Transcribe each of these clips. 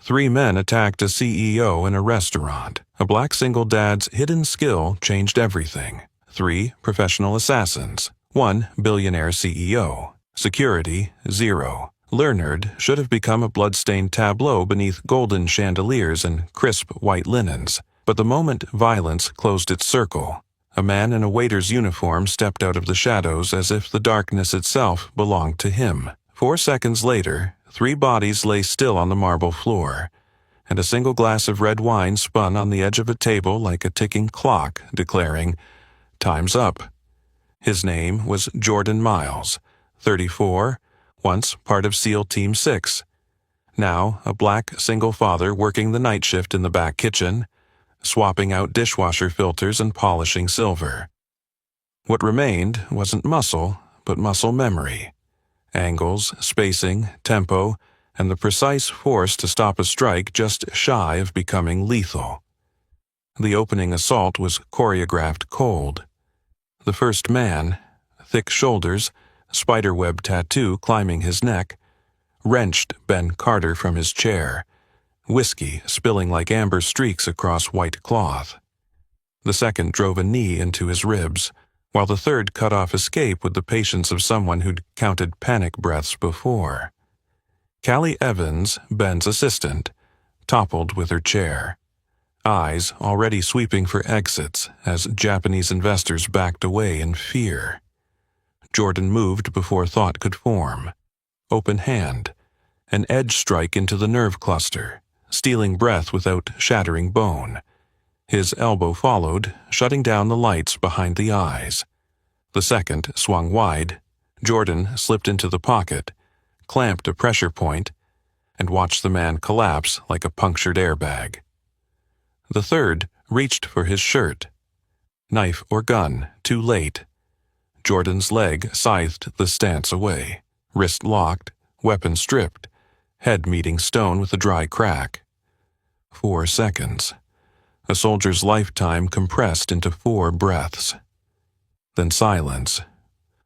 Three men attacked a CEO in a restaurant. A black single dad's hidden skill changed everything. 3 professional assassins. 1 billionaire CEO. Security, 0. Leonard should have become a blood-stained tableau beneath golden chandeliers and crisp white linens. But the moment violence closed its circle, a man in a waiter's uniform stepped out of the shadows as if the darkness itself belonged to him. 4 seconds later, 3 bodies lay still on the marble floor, and a single glass of red wine spun on the edge of a table like a ticking clock, declaring, "Time's up." His name was Jordan Miles, 34, once part of SEAL Team 6. Now a black single father working the night shift in the back kitchen, swapping out dishwasher filters and polishing silver. What remained wasn't muscle, but muscle memory. Angles, spacing, tempo, and the precise force to stop a strike just shy of becoming lethal. The opening assault was choreographed cold. The first man, thick shoulders, spiderweb tattoo climbing his neck, wrenched Ben Carter from his chair, whiskey spilling like amber streaks across white cloth. The second drove a knee into his ribs, while the third cut off escape with the patience of someone who'd counted panic breaths before. Callie Evans, Ben's assistant, toppled with her chair, eyes already sweeping for exits as Japanese investors backed away in fear. Jordan moved before thought could form. Open hand, an edge strike into the nerve cluster, stealing breath without shattering bone. His elbow followed, shutting down the lights behind the eyes. The second swung wide. Jordan slipped into the pocket, clamped a pressure point, and watched the man collapse like a punctured airbag. The third reached for his shirt. Knife or gun, too late. Jordan's leg scythed the stance away, wrist locked, weapon stripped, head meeting stone with a dry crack. 4 seconds. A soldier's lifetime compressed into 4 breaths. Then silence.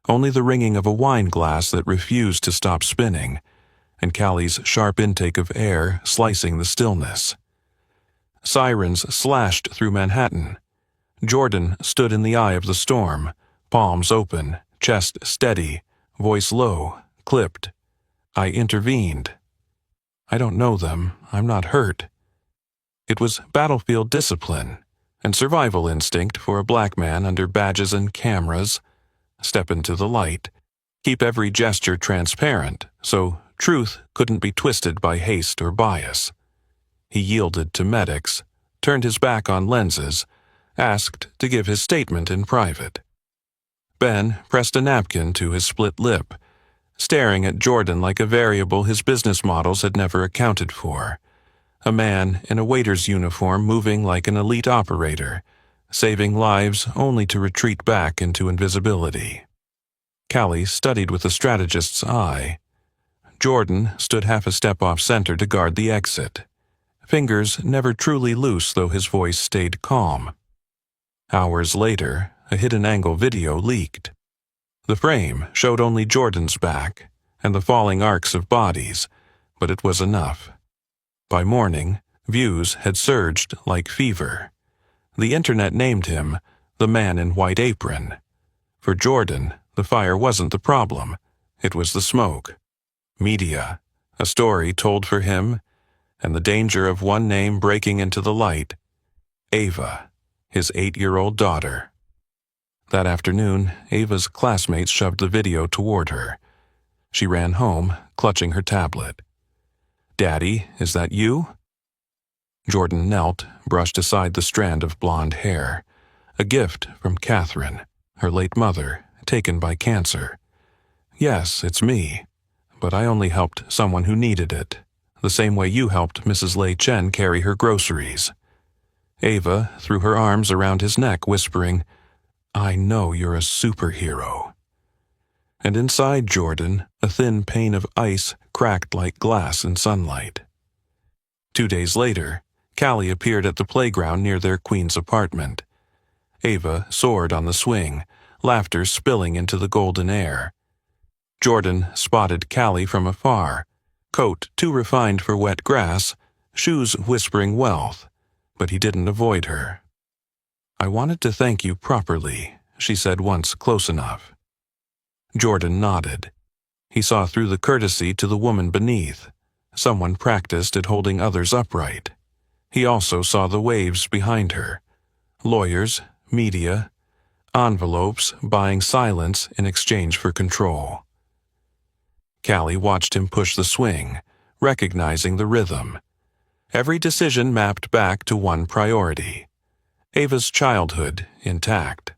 Only the ringing of a wine glass that refused to stop spinning, and Callie's sharp intake of air slicing the stillness. Sirens slashed through Manhattan. Jordan stood in the eye of the storm, palms open, chest steady, voice low, clipped. I intervened. I don't know them. I'm not hurt. It was battlefield discipline and survival instinct for a black man under badges and cameras. Step into the light. Keep every gesture transparent, so truth couldn't be twisted by haste or bias. He yielded to medics, turned his back on lenses, asked to give his statement in private. Ben pressed a napkin to his split lip, staring at Jordan like a variable his business models had never accounted for. A man in a waiter's uniform moving like an elite operator, saving lives only to retreat back into invisibility. Callie studied with a strategist's eye. Jordan stood half a step off center to guard the exit. Fingers never truly loose, though his voice stayed calm. Hours later, a hidden angle video leaked. The frame showed only Jordan's back and the falling arcs of bodies, but it was enough. By morning, views had surged like fever. The internet named him the man in white apron. For Jordan, the fire wasn't the problem. It was the smoke. Media, a story told for him, and the danger of one name breaking into the light. Ava, his 8-year-old daughter. That afternoon, Ava's classmates shoved the video toward her. She ran home, clutching her tablet. "Daddy, is that you?" Jordan knelt, brushed aside the strand of blonde hair. A gift from Catherine, her late mother, taken by cancer. "Yes, it's me. But I only helped someone who needed it, the same way you helped Mrs. Lei Chen carry her groceries." Ava threw her arms around his neck, whispering, "I know you're a superhero." And inside Jordan, a thin pane of ice cracked like glass in sunlight. 2 days later, Callie appeared at the playground near their Queens apartment. Ava soared on the swing, laughter spilling into the golden air. Jordan spotted Callie from afar, coat too refined for wet grass, shoes whispering wealth, but he didn't avoid her. "I wanted to thank you properly," she said once close enough. Jordan nodded. He saw through the courtesy to the woman beneath. Someone practiced at holding others upright. He also saw the waves behind her. Lawyers, media, envelopes buying silence in exchange for control. Callie watched him push the swing, recognizing the rhythm. Every decision mapped back to one priority. Ava's childhood intact.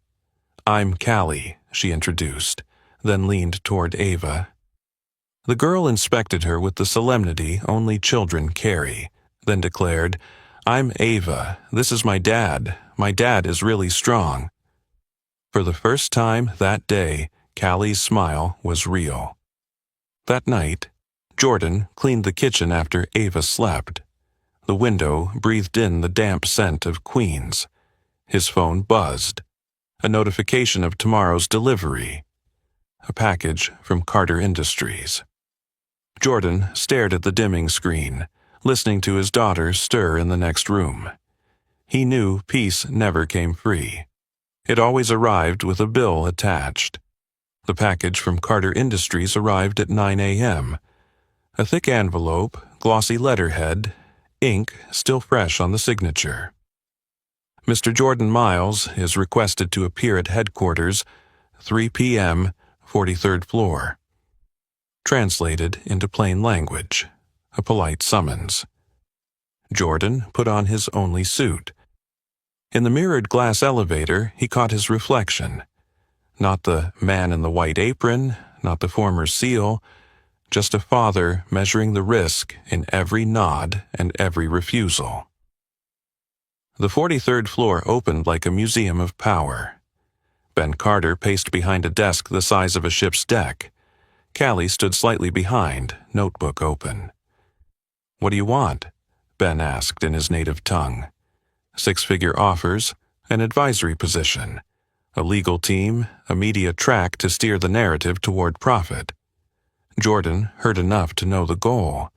"I'm Callie," she introduced, then leaned toward Ava. The girl inspected her with the solemnity only children carry, then declared, "I'm Ava. This is my dad. My dad is really strong." For the first time that day, Callie's smile was real. That night, Jordan cleaned the kitchen after Ava slept. The window breathed in the damp scent of Queens. His phone buzzed. A notification of tomorrow's delivery. A package from Carter Industries. Jordan stared at the dimming screen, listening to his daughter stir in the next room. He knew peace never came free. It always arrived with a bill attached. The package from Carter Industries arrived at 9 a.m. A thick envelope, glossy letterhead, ink still fresh on the signature. "Mr. Jordan Miles is requested to appear at headquarters, 3 p.m., 43rd floor." Translated into plain language, a polite summons. Jordan put on his only suit. In the mirrored glass elevator, he caught his reflection. Not the man in the white apron, not the former SEAL, just a father measuring the risk in every nod and every refusal. The 43rd floor opened like a museum of power. Ben Carter paced behind a desk the size of a ship's deck. Callie stood slightly behind, notebook open. "What do you want?" Ben asked in his native tongue. 6-figure offers, an advisory position, a legal team, a media track to steer the narrative toward profit. Jordan heard enough to know the goal.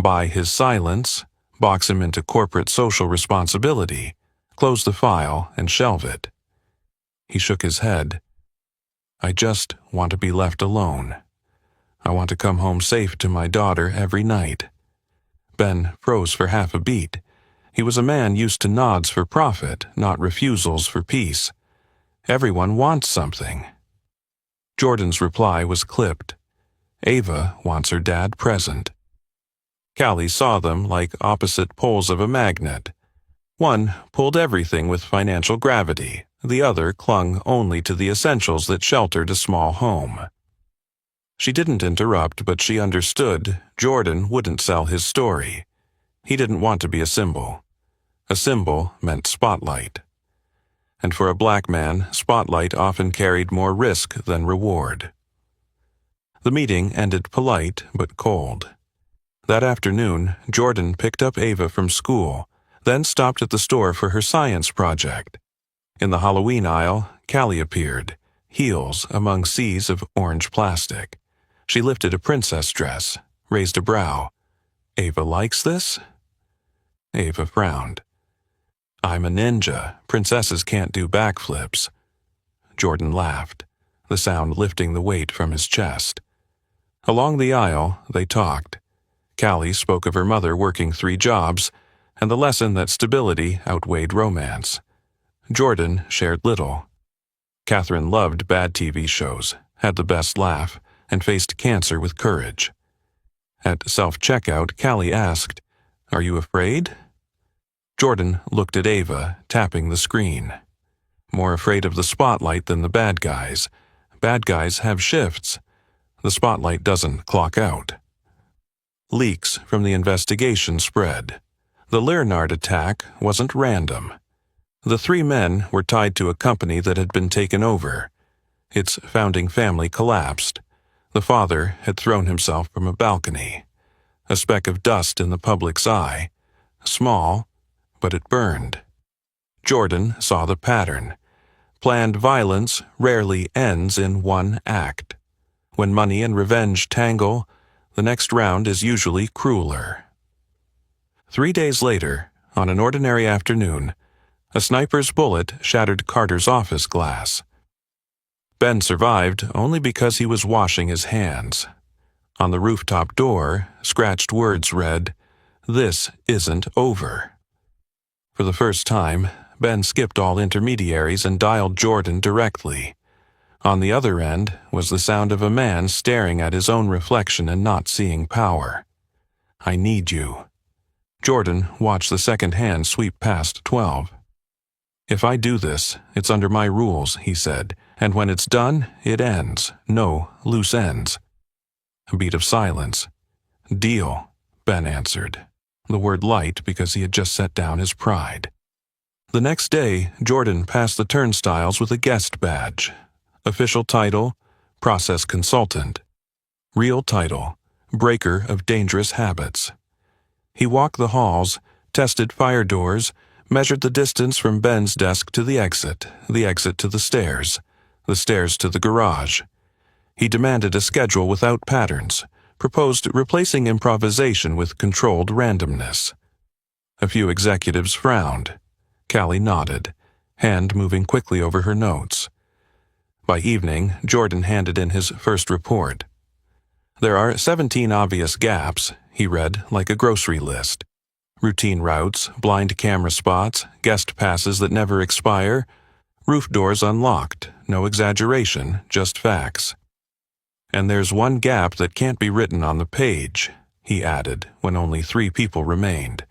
Buy his silence, box him into corporate social responsibility, close the file and shelve it. He shook his head. "I just want to be left alone. I want to come home safe to my daughter every night." Ben froze for half a beat. He was a man used to nods for profit, not refusals for peace. Everyone wants something. Jordan's reply was clipped. "Ava wants her dad present." Callie saw them like opposite poles of a magnet. One pulled everything with financial gravity, the other clung only to the essentials that sheltered a small home. She didn't interrupt, but she understood Jordan wouldn't sell his story. He didn't want to be a symbol. A symbol meant spotlight. And for a black man, spotlight often carried more risk than reward. The meeting ended polite but cold. That afternoon, Jordan picked up Ava from school, then stopped at the store for her science project. In the Halloween aisle, Callie appeared, heels among seas of orange plastic. She lifted a princess dress, raised a brow. "Ava likes this?" Ava frowned. "I'm a ninja. Princesses can't do backflips." Jordan laughed, the sound lifting the weight from his chest. Along the aisle, they talked. Callie spoke of her mother working 3 jobs, and the lesson that stability outweighed romance. Jordan shared little. Catherine loved bad TV shows, had the best laugh, and faced cancer with courage. At self-checkout, Callie asked, "Are you afraid?" Jordan looked at Ava, tapping the screen. "More afraid of the spotlight than the bad guys. Bad guys have shifts. The spotlight doesn't clock out." Leaks from the investigation spread. The Leonard attack wasn't random. The 3 men were tied to a company that had been taken over. Its founding family collapsed. The father had thrown himself from a balcony. A speck of dust in the public's eye. Small, but it burned. Jordan saw the pattern. Planned violence rarely ends in one act. When money and revenge tangle, the next round is usually crueler. 3 days later, on an ordinary afternoon, a sniper's bullet shattered Carter's office glass. Ben survived only because he was washing his hands. On the rooftop door, scratched words read, "This isn't over." For the first time, Ben skipped all intermediaries and dialed Jordan directly. On the other end was the sound of a man staring at his own reflection and not seeing power. "I need you." Jordan watched the second hand sweep past 12. "If I do this, it's under my rules," he said, "and when it's done, it ends. No loose ends." A beat of silence. "Deal," Ben answered, the word light because he had just set down his pride. The next day, Jordan passed the turnstiles with a guest badge. Official title, Process Consultant. Real title, Breaker of Dangerous Habits. He walked the halls, tested fire doors, measured the distance from Ben's desk to the exit to the stairs to the garage. He demanded a schedule without patterns, proposed replacing improvisation with controlled randomness. A few executives frowned. Callie nodded, hand moving quickly over her notes. By evening, Jordan handed in his first report. "There are 17 obvious gaps," he read like a grocery list. "Routine routes, blind camera spots, guest passes that never expire, roof doors unlocked, no exaggeration, just facts. And there's one gap that can't be written on the page," he added when only 3 people remained.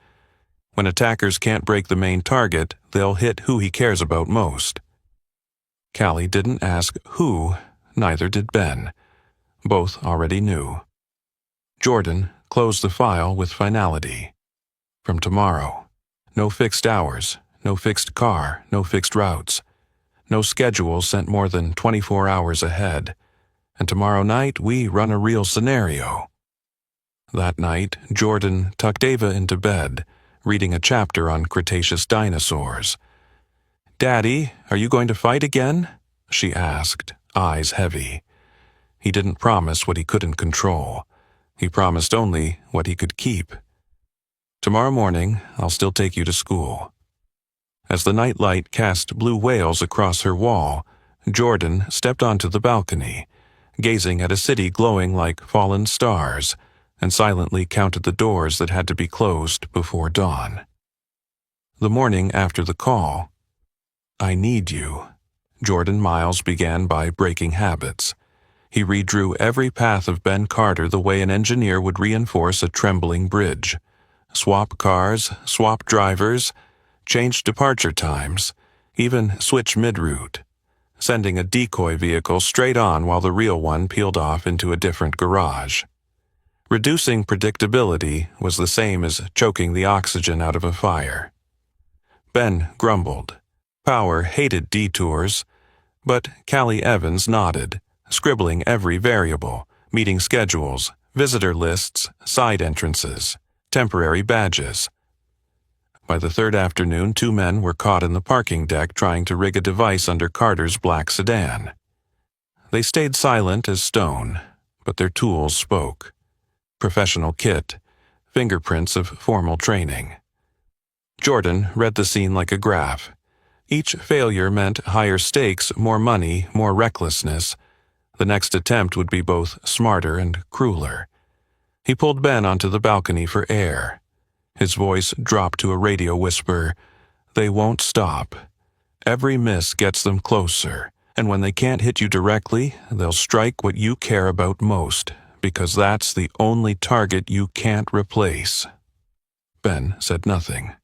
"When attackers can't break the main target, they'll hit who he cares about most." Callie didn't ask who, neither did Ben. Both already knew. Jordan closed the file with finality. From tomorrow. No fixed hours, no fixed car, no fixed routes. No schedule sent more than 24 hours ahead. And tomorrow night we run a real scenario. That night, Jordan tucked Ava into bed, reading a chapter on Cretaceous dinosaurs. "Daddy, are you going to fight again?" she asked, eyes heavy. He didn't promise what he couldn't control. He promised only what he could keep. "Tomorrow morning, I'll still take you to school." As the nightlight cast blue whales across her wall, Jordan stepped onto the balcony, gazing at a city glowing like fallen stars, and silently counted the doors that had to be closed before dawn. The morning after the call, "I need you." Jordan Miles began by breaking habits. He redrew every path of Ben Carter the way an engineer would reinforce a trembling bridge. Swap cars, swap drivers, change departure times, even switch mid-route, sending a decoy vehicle straight on while the real one peeled off into a different garage. Reducing predictability was the same as choking the oxygen out of a fire. Ben grumbled. Power hated detours, but Callie Evans nodded, scribbling every variable, meeting schedules, visitor lists, side entrances, temporary badges. By the third afternoon, 2 men were caught in the parking deck trying to rig a device under Carter's black sedan. They stayed silent as stone, but their tools spoke. Professional kit, fingerprints of formal training. Jordan read the scene like a graph. Each failure meant higher stakes, more money, more recklessness. The next attempt would be both smarter and crueler. He pulled Ben onto the balcony for air. His voice dropped to a radio whisper, "They won't stop. Every miss gets them closer, and when they can't hit you directly, they'll strike what you care about most, because that's the only target you can't replace." Ben said nothing.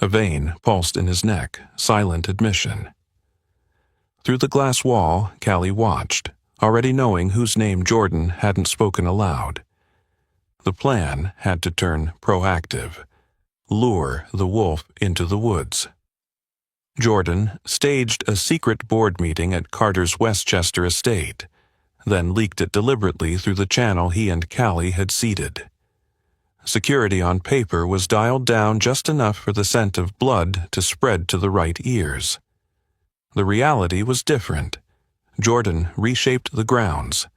A vein pulsed in his neck, silent admission. Through the glass wall, Callie watched, already knowing whose name Jordan hadn't spoken aloud. The plan had to turn proactive, lure the wolf into the woods. Jordan staged a secret board meeting at Carter's Westchester estate, then leaked it deliberately through the channel he and Callie had seeded. Security on paper was dialed down just enough for the scent of blood to spread to the right ears. The reality was different. Jordan reshaped the grounds,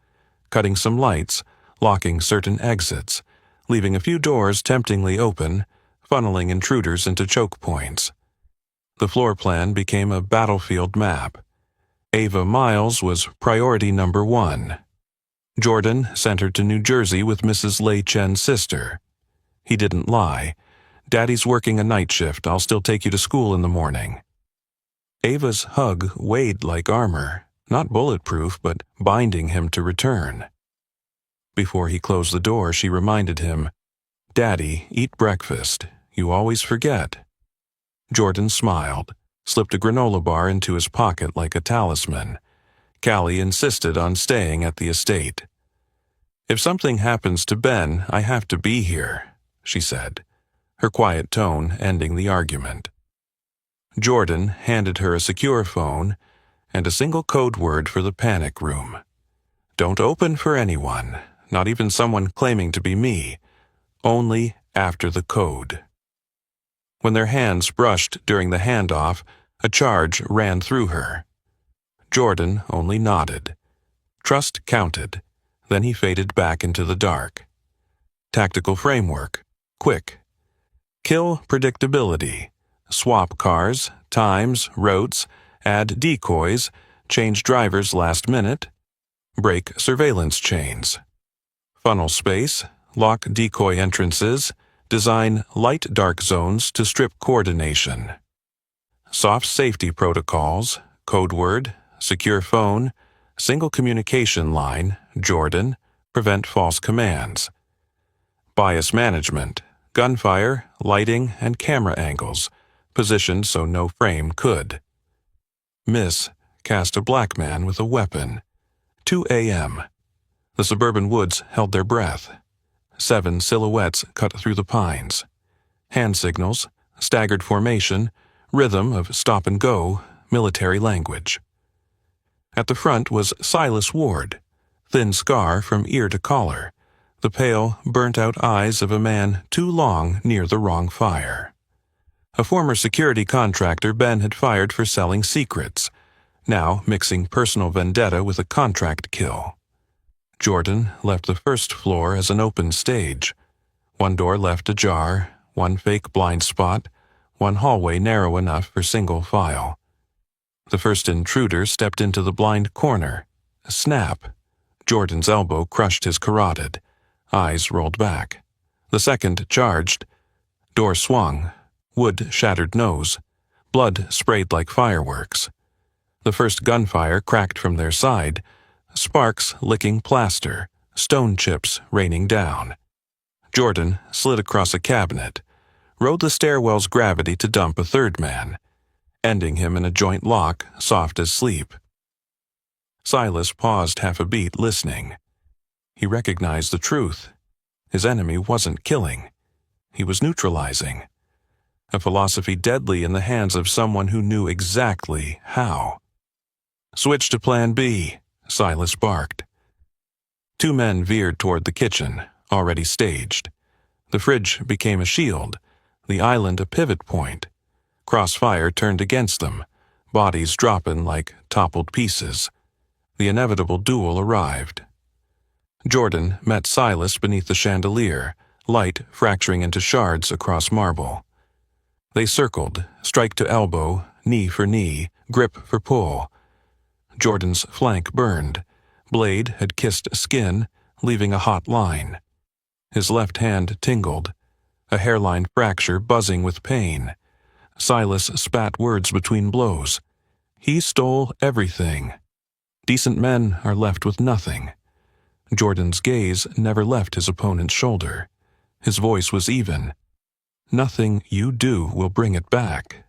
cutting some lights, locking certain exits, leaving a few doors temptingly open, funneling intruders into choke points. The floor plan became a battlefield map. Ava Miles was priority number 1. Jordan sent her to New Jersey with Mrs. Lei Chen's sister. He didn't lie. "Daddy's working a night shift. I'll still take you to school in the morning." Ava's hug weighed like armor, not bulletproof, but binding him to return. Before he closed the door, she reminded him, "Daddy, eat breakfast. You always forget." Jordan smiled, slipped a granola bar into his pocket like a talisman. Callie insisted on staying at the estate. "If something happens to Ben, I have to be here," she said, her quiet tone ending the argument. Jordan handed her a secure phone and a single code word for the panic room. "Don't open for anyone, not even someone claiming to be me. Only after the code." When their hands brushed during the handoff, a charge ran through her. Jordan only nodded. Trust counted. Then he faded back into the dark. Tactical framework. Quick. Kill predictability. Swap cars, times, routes, add decoys, change drivers last minute, break surveillance chains. Funnel space, lock decoy entrances, design light-dark zones to strip coordination. Soft safety protocols, code word, secure phone, single communication line, Jordan, prevent false commands. Bias management, gunfire, lighting, and camera angles, positioned so no frame could. Miss, cast a black man with a weapon. 2 a.m. The suburban woods held their breath. 7 silhouettes cut through the pines. Hand signals, staggered formation, rhythm of stop and go, military language. At the front was Silas Ward, thin scar from ear to collar, the pale, burnt-out eyes of a man too long near the wrong fire. A former security contractor Ben had fired for selling secrets, now mixing personal vendetta with a contract kill. Jordan left the first floor as an open stage. One door left ajar, one fake blind spot, one hallway narrow enough for single file. The first intruder stepped into the blind corner. A snap. Jordan's elbow crushed his carotid. Eyes rolled back. The second charged. Door swung. Wood shattered nose. Blood sprayed like fireworks. The first gunfire cracked from their side. Sparks licking plaster. Stone chips raining down. Jordan slid across a cabinet. Rode the stairwell's gravity to dump a third man, ending him in a joint lock, soft as sleep. Silas paused half a beat, listening. He recognized the truth. His enemy wasn't killing. He was neutralizing. A philosophy deadly in the hands of someone who knew exactly how. "Switch to Plan B," Silas barked. 2 men veered toward the kitchen, already staged. The fridge became a shield, the island a pivot point. Crossfire turned against them, bodies dropping like toppled pieces. The inevitable duel arrived. Jordan met Silas beneath the chandelier, light fracturing into shards across marble. They circled, strike to elbow, knee for knee, grip for pull. Jordan's flank burned. Blade had kissed skin, leaving a hot line. His left hand tingled, a hairline fracture buzzing with pain. Silas spat words between blows. He stole everything. Decent men are left with nothing. Jordan's gaze never left his opponent's shoulder. His voice was even. "Nothing you do will bring it back."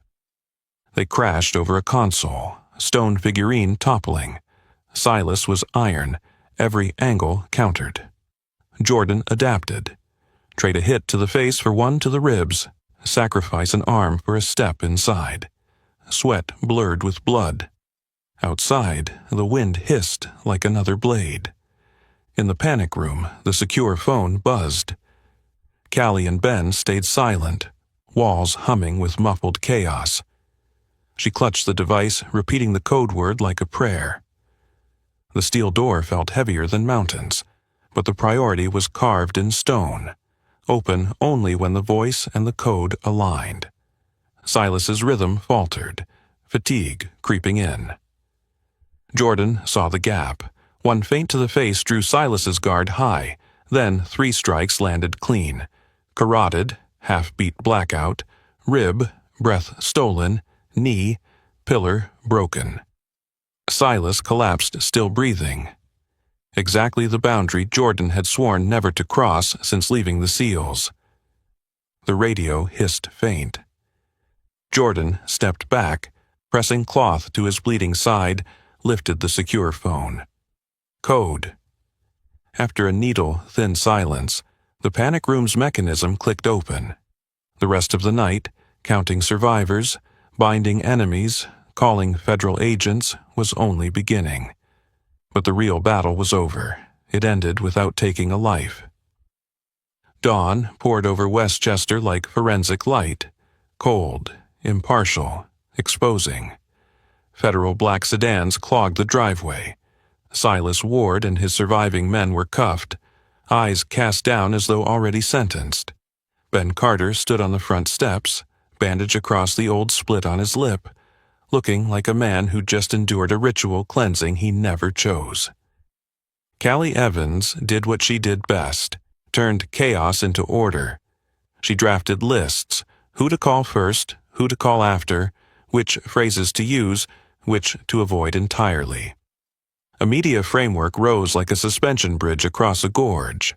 They crashed over a console, stone figurine toppling. Silas was iron, every angle countered. Jordan adapted. Trade a hit to the face for one to the ribs. Sacrifice an arm for a step inside. Sweat blurred with blood. Outside, the wind hissed like another blade. In the panic room, the secure phone buzzed. Callie and Ben stayed silent, walls humming with muffled chaos. She clutched the device, repeating the code word like a prayer. The steel door felt heavier than mountains, but the priority was carved in stone. open only when the voice and the code aligned. Silas's rhythm faltered, fatigue creeping in. Jordan saw the gap. One feint to the face drew Silas's guard high, then 3 strikes landed clean. Carotid, half-beat blackout, rib, breath stolen, knee, pillar broken. Silas collapsed, still breathing. Exactly the boundary Jordan had sworn never to cross since leaving the SEALs. The radio hissed faint. Jordan stepped back, pressing cloth to his bleeding side, lifted the secure phone. Code. After a needle-thin silence, the panic room's mechanism clicked open. The rest of the night, counting survivors, binding enemies, calling federal agents, was only beginning. But the real battle was over. It ended without taking a life. Dawn poured over Westchester like forensic light, cold, impartial, exposing. Federal black sedans clogged the driveway. Silas Ward and his surviving men were cuffed, eyes cast down as though already sentenced. Ben Carter stood on the front steps, bandage across the old split on his lip, looking like a man who'd just endured a ritual cleansing he never chose. Callie Evans did what she did best, turned chaos into order. She drafted lists, who to call first, who to call after, which phrases to use, which to avoid entirely. A media framework rose like a suspension bridge across a gorge.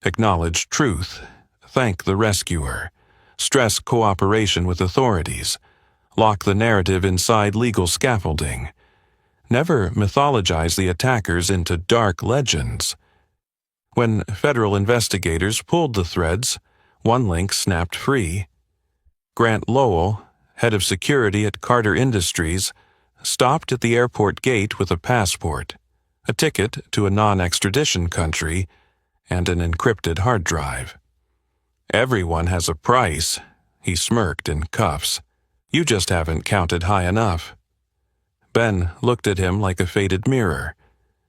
Acknowledge truth, thank the rescuer, stress cooperation with authorities, lock the narrative inside legal scaffolding. Never mythologize the attackers into dark legends. When federal investigators pulled the threads, one link snapped free. Grant Lowell, head of security at Carter Industries, stopped at the airport gate with a passport, a ticket to a non-extradition country, and an encrypted hard drive. Everyone has a price, he smirked in cuffs. You just haven't counted high enough. Ben looked at him like a faded mirror.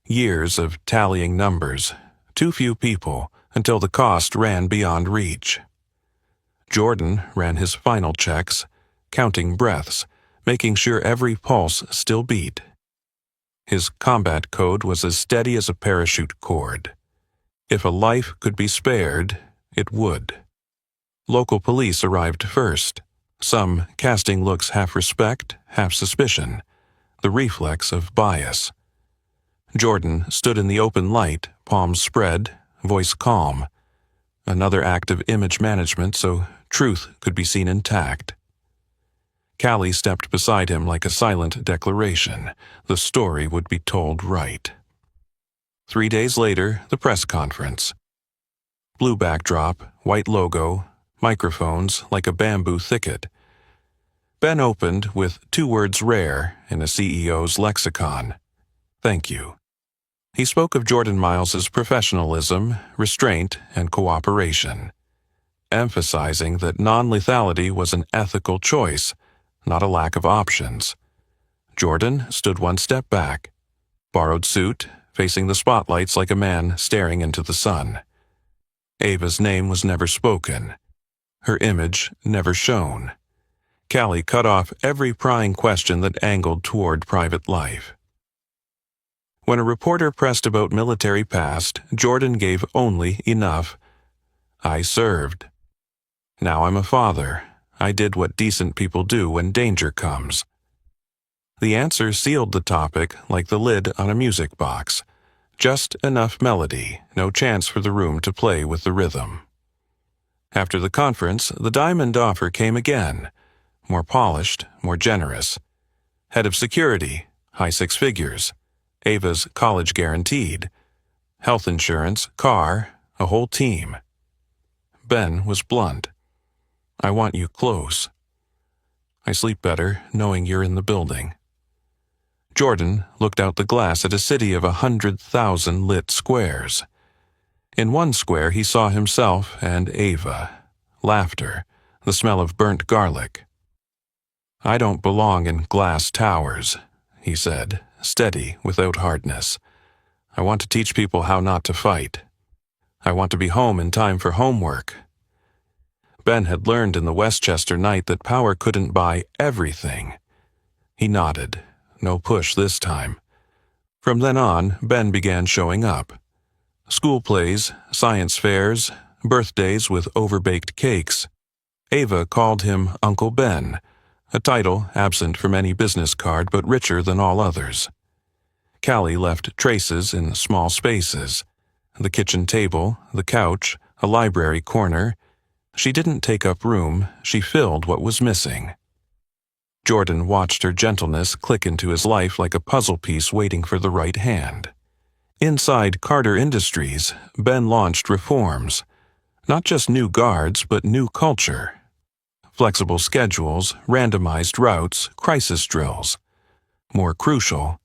Years of tallying numbers, too few people, until the cost ran beyond reach. Jordan ran his final checks, counting breaths, making sure every pulse still beat. His combat code was as steady as a parachute cord. If a life could be spared, it would. Local police arrived first, some casting looks half respect, half suspicion, the reflex of bias. Jordan stood in the open light, palms spread, voice calm. Another act of image management so truth could be seen intact. Callie stepped beside him like a silent declaration. The story would be told right. 3 days later, the press conference. Blue backdrop, white logo, microphones like a bamboo thicket. Ben opened with 2 words rare in a CEO's lexicon. Thank you. He spoke of Jordan Miles's professionalism, restraint, and cooperation, emphasizing that non-lethality was an ethical choice, not a lack of options. Jordan stood 1 step back, borrowed suit, facing the spotlights like a man staring into the sun. Ava's name was never spoken. Her image never shown. Callie cut off every prying question that angled toward private life. When a reporter pressed about military past, Jordan gave only enough. I served. Now I'm a father. I did what decent people do when danger comes. The answer sealed the topic like the lid on a music box. Just enough melody, no chance for the room to play with the rhythm. After the conference, the diamond offer came again. More polished, more generous. Head of security, high 6 figures. Ava's college guaranteed. Health insurance, car, a whole team. Ben was blunt. I want you close. I sleep better knowing you're in the building. Jordan looked out the glass at a city of 100,000 lit squares. In one square he saw himself and Ava. Laughter, the smell of burnt garlic. I don't belong in glass towers, he said, steady without hardness. I want to teach people how not to fight. I want to be home in time for homework. Ben had learned in the Westchester night that power couldn't buy everything. He nodded. No push this time. From then on, Ben began showing up. School plays, science fairs, birthdays with overbaked cakes. Ava called him Uncle Ben, a title absent from any business card but richer than all others. Callie left traces in small spaces. The kitchen table, the couch, a library corner. She didn't take up room, she filled what was missing. Jordan watched her gentleness click into his life like a puzzle piece waiting for the right hand. Inside Carter Industries, Ben launched reforms. Not just new guards, but new culture. Flexible schedules, randomized routes, crisis drills. More crucial,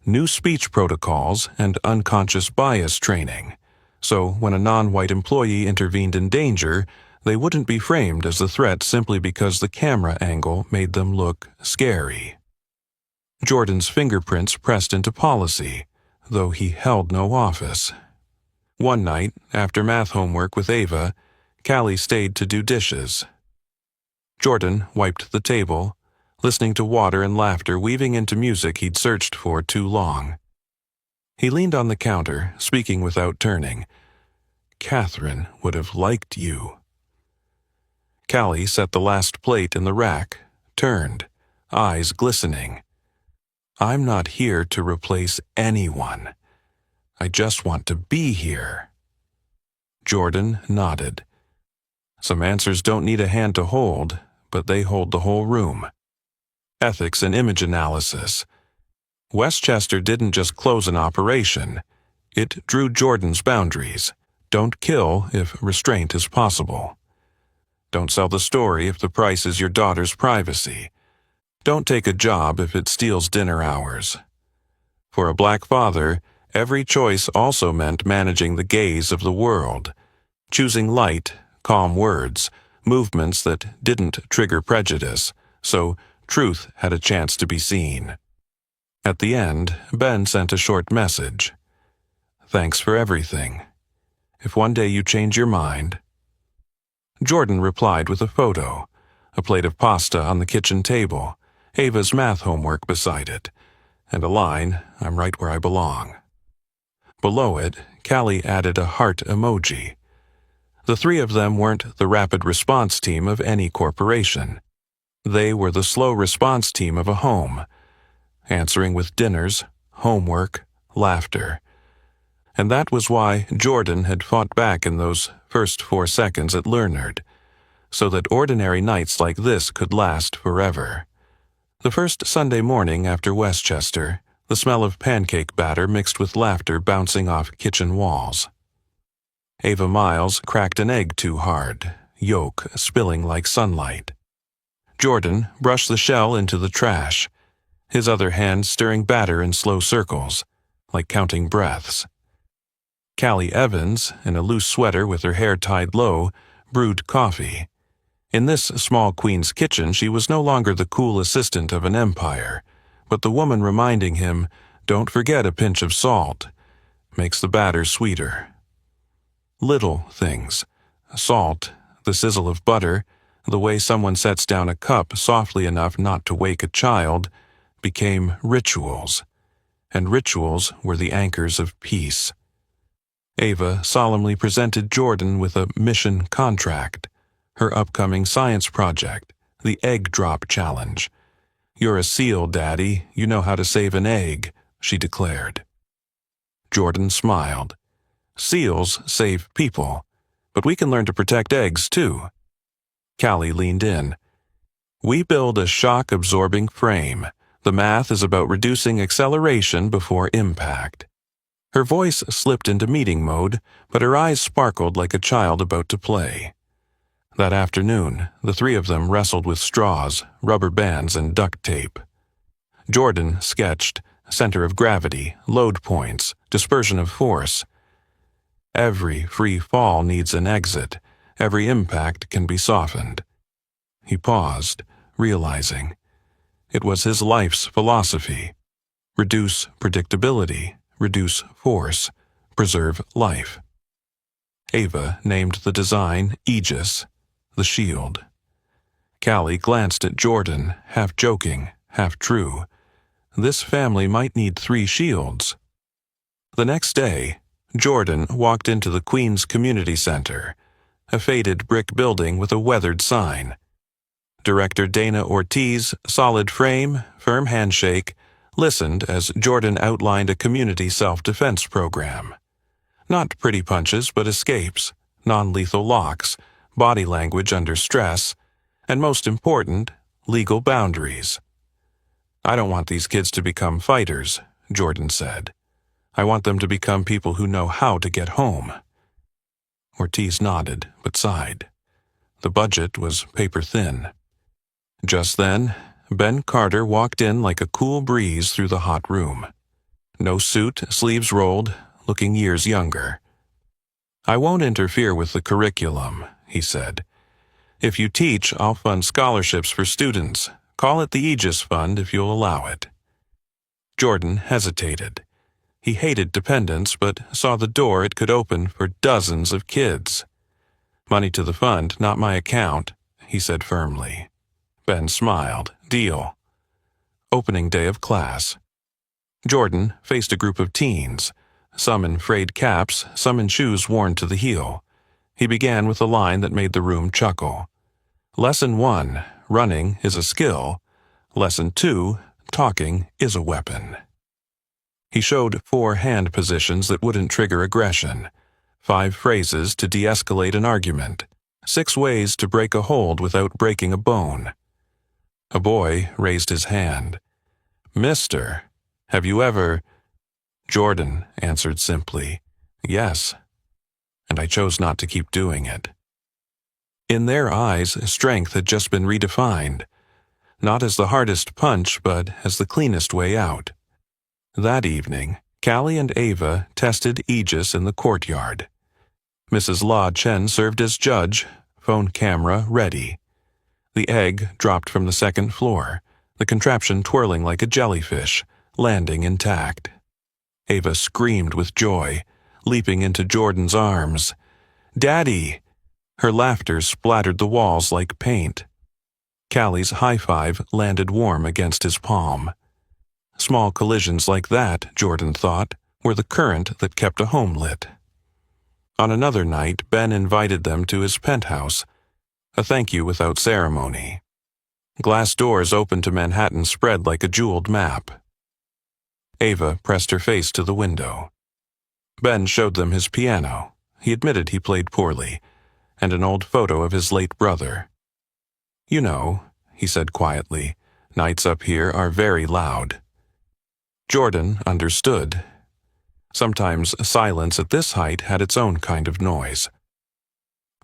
new speech protocols and unconscious bias training. So when a non-white employee intervened in danger, they wouldn't be framed as a threat simply because the camera angle made them look scary. Jordan's fingerprints pressed into policy, though he held no office. One night, after math homework with Ava, Callie stayed to do dishes. Jordan wiped the table, listening to water and laughter weaving into music he'd searched for too long. He leaned on the counter, speaking without turning. Catherine would have liked you. Callie set the last plate in the rack, turned, eyes glistening. I'm not here to replace anyone. I just want to be here. Jordan nodded. Some answers don't need a hand to hold, but they hold the whole room. Ethics and image analysis. Westchester didn't just close an operation. It drew Jordan's boundaries. Don't kill if restraint is possible. Don't sell the story if the price is your daughter's privacy. Don't take a job if it steals dinner hours. For a black father, every choice also meant managing the gaze of the world, choosing light, calm words, movements that didn't trigger prejudice, so truth had a chance to be seen. At the end, Ben sent a short message. Thanks for everything. If one day you change your mind. Jordan replied with a photo, a plate of pasta on the kitchen table, Ava's math homework beside it, and a line, I'm right where I belong. Below it, Callie added a heart emoji. The three of them weren't the rapid response team of any corporation. They were the slow response team of a home, answering with dinners, homework, laughter. And that was why Jordan had fought back in those first 4 seconds at Learnard, so that ordinary nights like this could last forever. The first Sunday morning after Westchester, the smell of pancake batter mixed with laughter bouncing off kitchen walls. Ava Miles cracked an egg too hard, yolk spilling like sunlight. Jordan brushed the shell into the trash, his other hand stirring batter in slow circles, like counting breaths. Callie Evans, in a loose sweater with her hair tied low, brewed coffee. In this small queen's kitchen, she was no longer the cool assistant of an empire, but the woman reminding him, don't forget a pinch of salt, makes the batter sweeter. Little things. Salt, the sizzle of butter, the way someone sets down a cup softly enough not to wake a child, became rituals. And rituals were the anchors of peace. Ava solemnly presented Jordan with a mission contract, her upcoming science project, the Egg Drop Challenge. You're a SEAL, Daddy. You know how to save an egg, she declared. Jordan smiled. SEALs save people, but we can learn to protect eggs, too. Callie leaned in. We build a shock-absorbing frame. The math is about reducing acceleration before impact. Her voice slipped into meeting mode, but her eyes sparkled like a child about to play. That afternoon, the three of them wrestled with straws, rubber bands, and duct tape. Jordan sketched center of gravity, load points, dispersion of force. Every free fall needs an exit. Every impact can be softened. He paused, realizing. It was his life's philosophy. Reduce predictability, reduce force, preserve life. Ava named the design Aegis, the shield. Callie glanced at Jordan, half joking, half true. This family might need 3 shields. The next day, Jordan walked into the Queens Community Center, a faded brick building with a weathered sign. Director Dana Ortiz, solid frame, firm handshake, listened as Jordan outlined a community self-defense program. Not pretty punches, but escapes, non-lethal locks, body language under stress, and most important, legal boundaries. "I don't want these kids to become fighters," Jordan said. "I want them to become people who know how to get home." Ortiz nodded, but sighed. The budget was paper thin. Just then, Ben Carter walked in like a cool breeze through the hot room. No suit, sleeves rolled, looking years younger. "I won't interfere with the curriculum," he said. "If you teach, I'll fund scholarships for students. Call it the Aegis Fund if you'll allow it." Jordan hesitated. He hated dependence, but saw the door it could open for dozens of kids. "Money to the fund, not my account," he said firmly. Ben smiled. "Deal." Opening day of class. Jordan faced a group of teens, some in frayed caps, some in shoes worn to the heel. He began with a line that made the room chuckle. "Lesson 1, running is a skill. Lesson 2, talking is a weapon." He showed 4 hand positions that wouldn't trigger aggression, 5 phrases to de-escalate an argument, 6 ways to break a hold without breaking a bone. A boy raised his hand. "Mister, have you ever—" Jordan answered simply, "Yes." And I chose not to keep doing it. In their eyes, strength had just been redefined, not as the hardest punch, but as the cleanest way out. That evening, Callie and Ava tested Aegis in the courtyard. Mrs. La Chen served as judge, phone camera ready. The egg dropped from the 2nd floor, the contraption twirling like a jellyfish, landing intact. Ava screamed with joy, leaping into Jordan's arms. "Daddy!" Her laughter splattered the walls like paint. Callie's high five landed warm against his palm. Small collisions like that, Jordan thought, were the current that kept a home lit. On another night, Ben invited them to his penthouse, a thank you without ceremony. Glass doors open to Manhattan spread like a jeweled map. Ava pressed her face to the window. Ben showed them his piano. He admitted he played poorly, and an old photo of his late brother. "You know," he said quietly, "nights up here are very loud." Jordan understood. Sometimes silence at this height had its own kind of noise.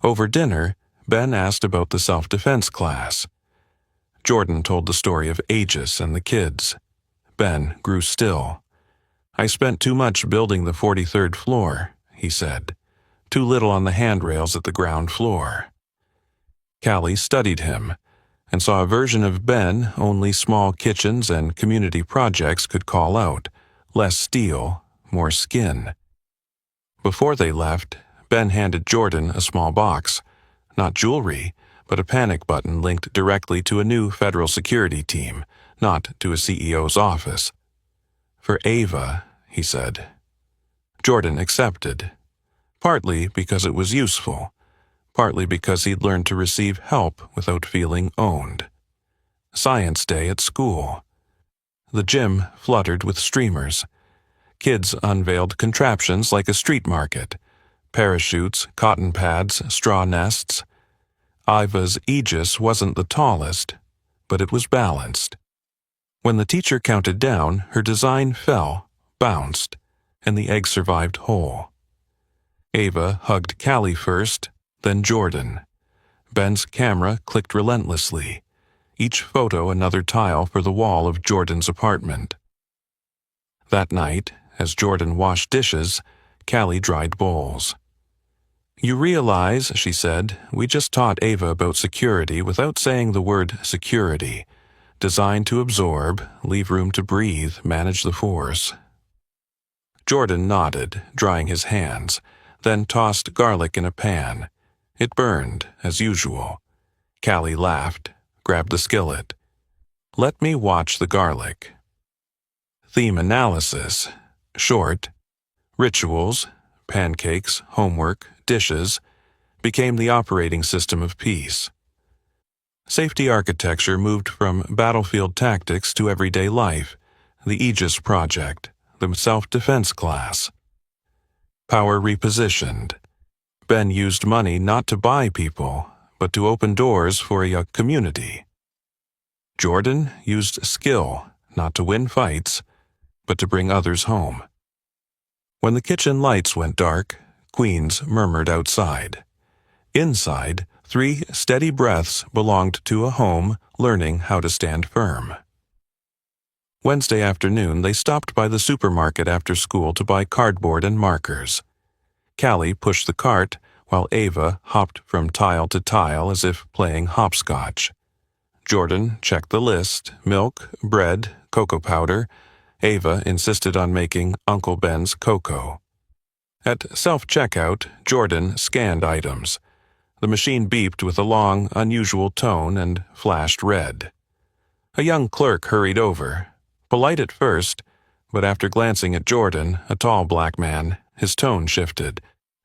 Over dinner, Ben asked about the self-defense class. Jordan told the story of Aegis and the kids. Ben grew still. "I spent too much building the 43rd floor," he said. "Too little on the handrails at the ground floor." Callie studied him and saw a version of Ben only small kitchens and community projects could call out, less steel, more skin. Before they left, Ben handed Jordan a small box, not jewelry, but a panic button linked directly to a new federal security team, not to a CEO's office. "For Ava," he said. Jordan accepted, partly because it was useful, partly because he'd learned to receive help without feeling owned. Science day at school. The gym fluttered with streamers. Kids unveiled contraptions like a street market. Parachutes, cotton pads, straw nests. Iva's Aegis wasn't the tallest, but it was balanced. When the teacher counted down, her design fell, bounced, and the egg survived whole. Ava hugged Callie first, then Jordan. Ben's camera clicked relentlessly, each photo another tile for the wall of Jordan's apartment. That night, as Jordan washed dishes, Callie dried bowls. "You realize," she said, "we just taught Ava about security without saying the word security. Designed to absorb, leave room to breathe, manage the force." Jordan nodded, drying his hands, then tossed garlic in a pan. It burned, as usual. Callie laughed, grabbed the skillet. Let me watch the garlic. Theme analysis. Short. Rituals, pancakes, homework, dishes, became the operating system of peace. Safety architecture moved from battlefield tactics to everyday life, the Aegis Project, the self-defense class. Power repositioned. Ben used money not to buy people, but to open doors for a community. Jordan used skill not to win fights, but to bring others home. When the kitchen lights went dark, Queens murmured outside. Inside, 3 steady breaths belonged to a home learning how to stand firm. Wednesday afternoon, they stopped by the supermarket after school to buy cardboard and markers. Callie pushed the cart, while Ava hopped from tile to tile as if playing hopscotch. Jordan checked the list: milk, bread, cocoa powder. Ava insisted on making Uncle Ben's cocoa. At self-checkout, Jordan scanned items. The machine beeped with a long, unusual tone and flashed red. A young clerk hurried over, polite at first, but after glancing at Jordan, a tall black man, his tone shifted.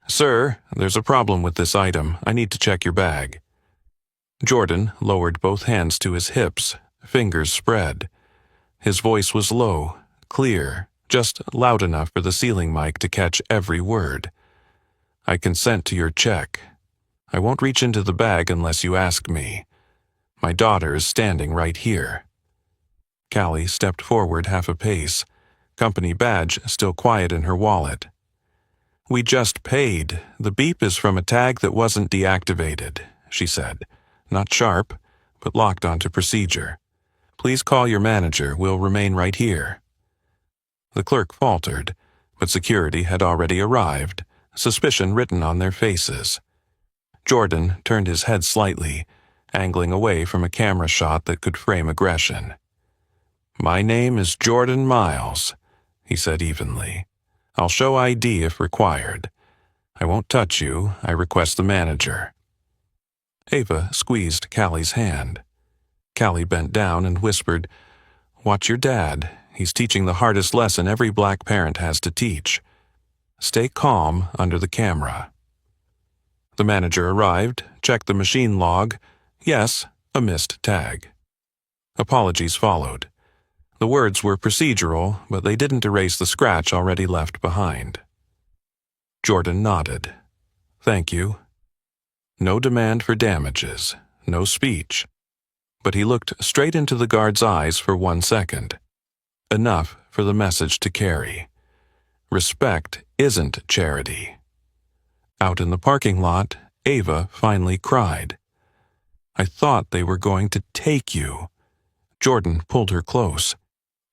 "Sir, there's a problem with this item. I need to check your bag." Jordan lowered both hands to his hips, fingers spread. His voice was low, clear, just loud enough for the ceiling mic to catch every word. "I consent to your check. I won't reach into the bag unless you ask me. My daughter is standing right here." Callie stepped forward half a pace, company badge still quiet in her wallet. "We just paid. The beep is from a tag that wasn't deactivated," she said. Not sharp, but locked onto procedure. "Please call your manager. We'll remain right here." The clerk faltered, but security had already arrived, suspicion written on their faces. Jordan turned his head slightly, angling away from a camera shot that could frame aggression. "My name is Jordan Miles," he said evenly. "I'll show ID if required. I won't touch you. I request the manager." Ava squeezed Callie's hand. Callie bent down and whispered, "Watch your dad. He's teaching the hardest lesson every black parent has to teach. Stay calm under the camera." The manager arrived, checked the machine log. Yes, a missed tag. Apologies followed. The words were procedural, but they didn't erase the scratch already left behind. Jordan nodded. "Thank you." No demand for damages, no speech. But he looked straight into the guard's eyes for 1 second. Enough for the message to carry. Respect isn't charity. Out in the parking lot, Ava finally cried. "I thought they were going to take you." Jordan pulled her close.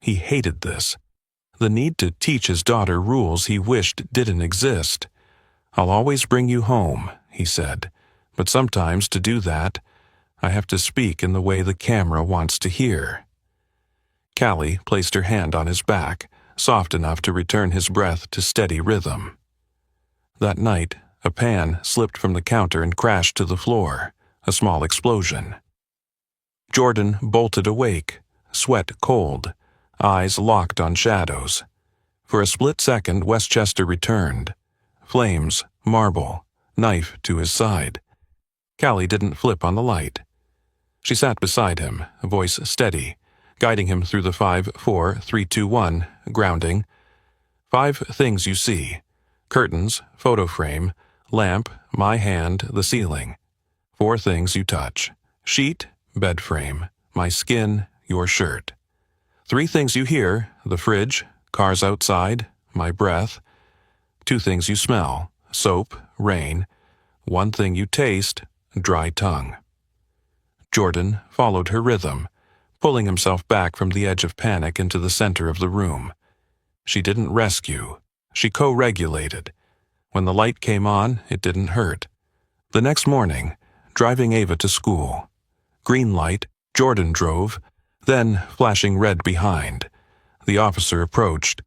He hated this. The need to teach his daughter rules he wished didn't exist. "I'll always bring you home," he said. "But sometimes to do that, I have to speak in the way the camera wants to hear." Callie placed her hand on his back, soft enough to return his breath to steady rhythm. That night, a pan slipped from the counter and crashed to the floor, a small explosion. Jordan bolted awake, sweat cold, eyes locked on shadows. For a split second, Westchester returned. Flames, marble, knife to his side. Callie didn't flip on the light. She sat beside him, voice steady, guiding him through the 5, 4, 3, 2, 1, grounding. 5 things you see: curtains, photo frame, lamp, my hand, the ceiling. 4 things you touch: sheet, bed frame, my skin, your shirt. 3 things you hear: the fridge, cars outside, my breath. 2 things you smell: soap, rain. 1 thing you taste: dry tongue. Jordan followed her rhythm, pulling himself back from the edge of panic into the center of the room. She didn't rescue. She co-regulated. When the light came on, it didn't hurt. The next morning, driving Ava to school. Green light, Jordan drove, then flashing red behind. The officer approached.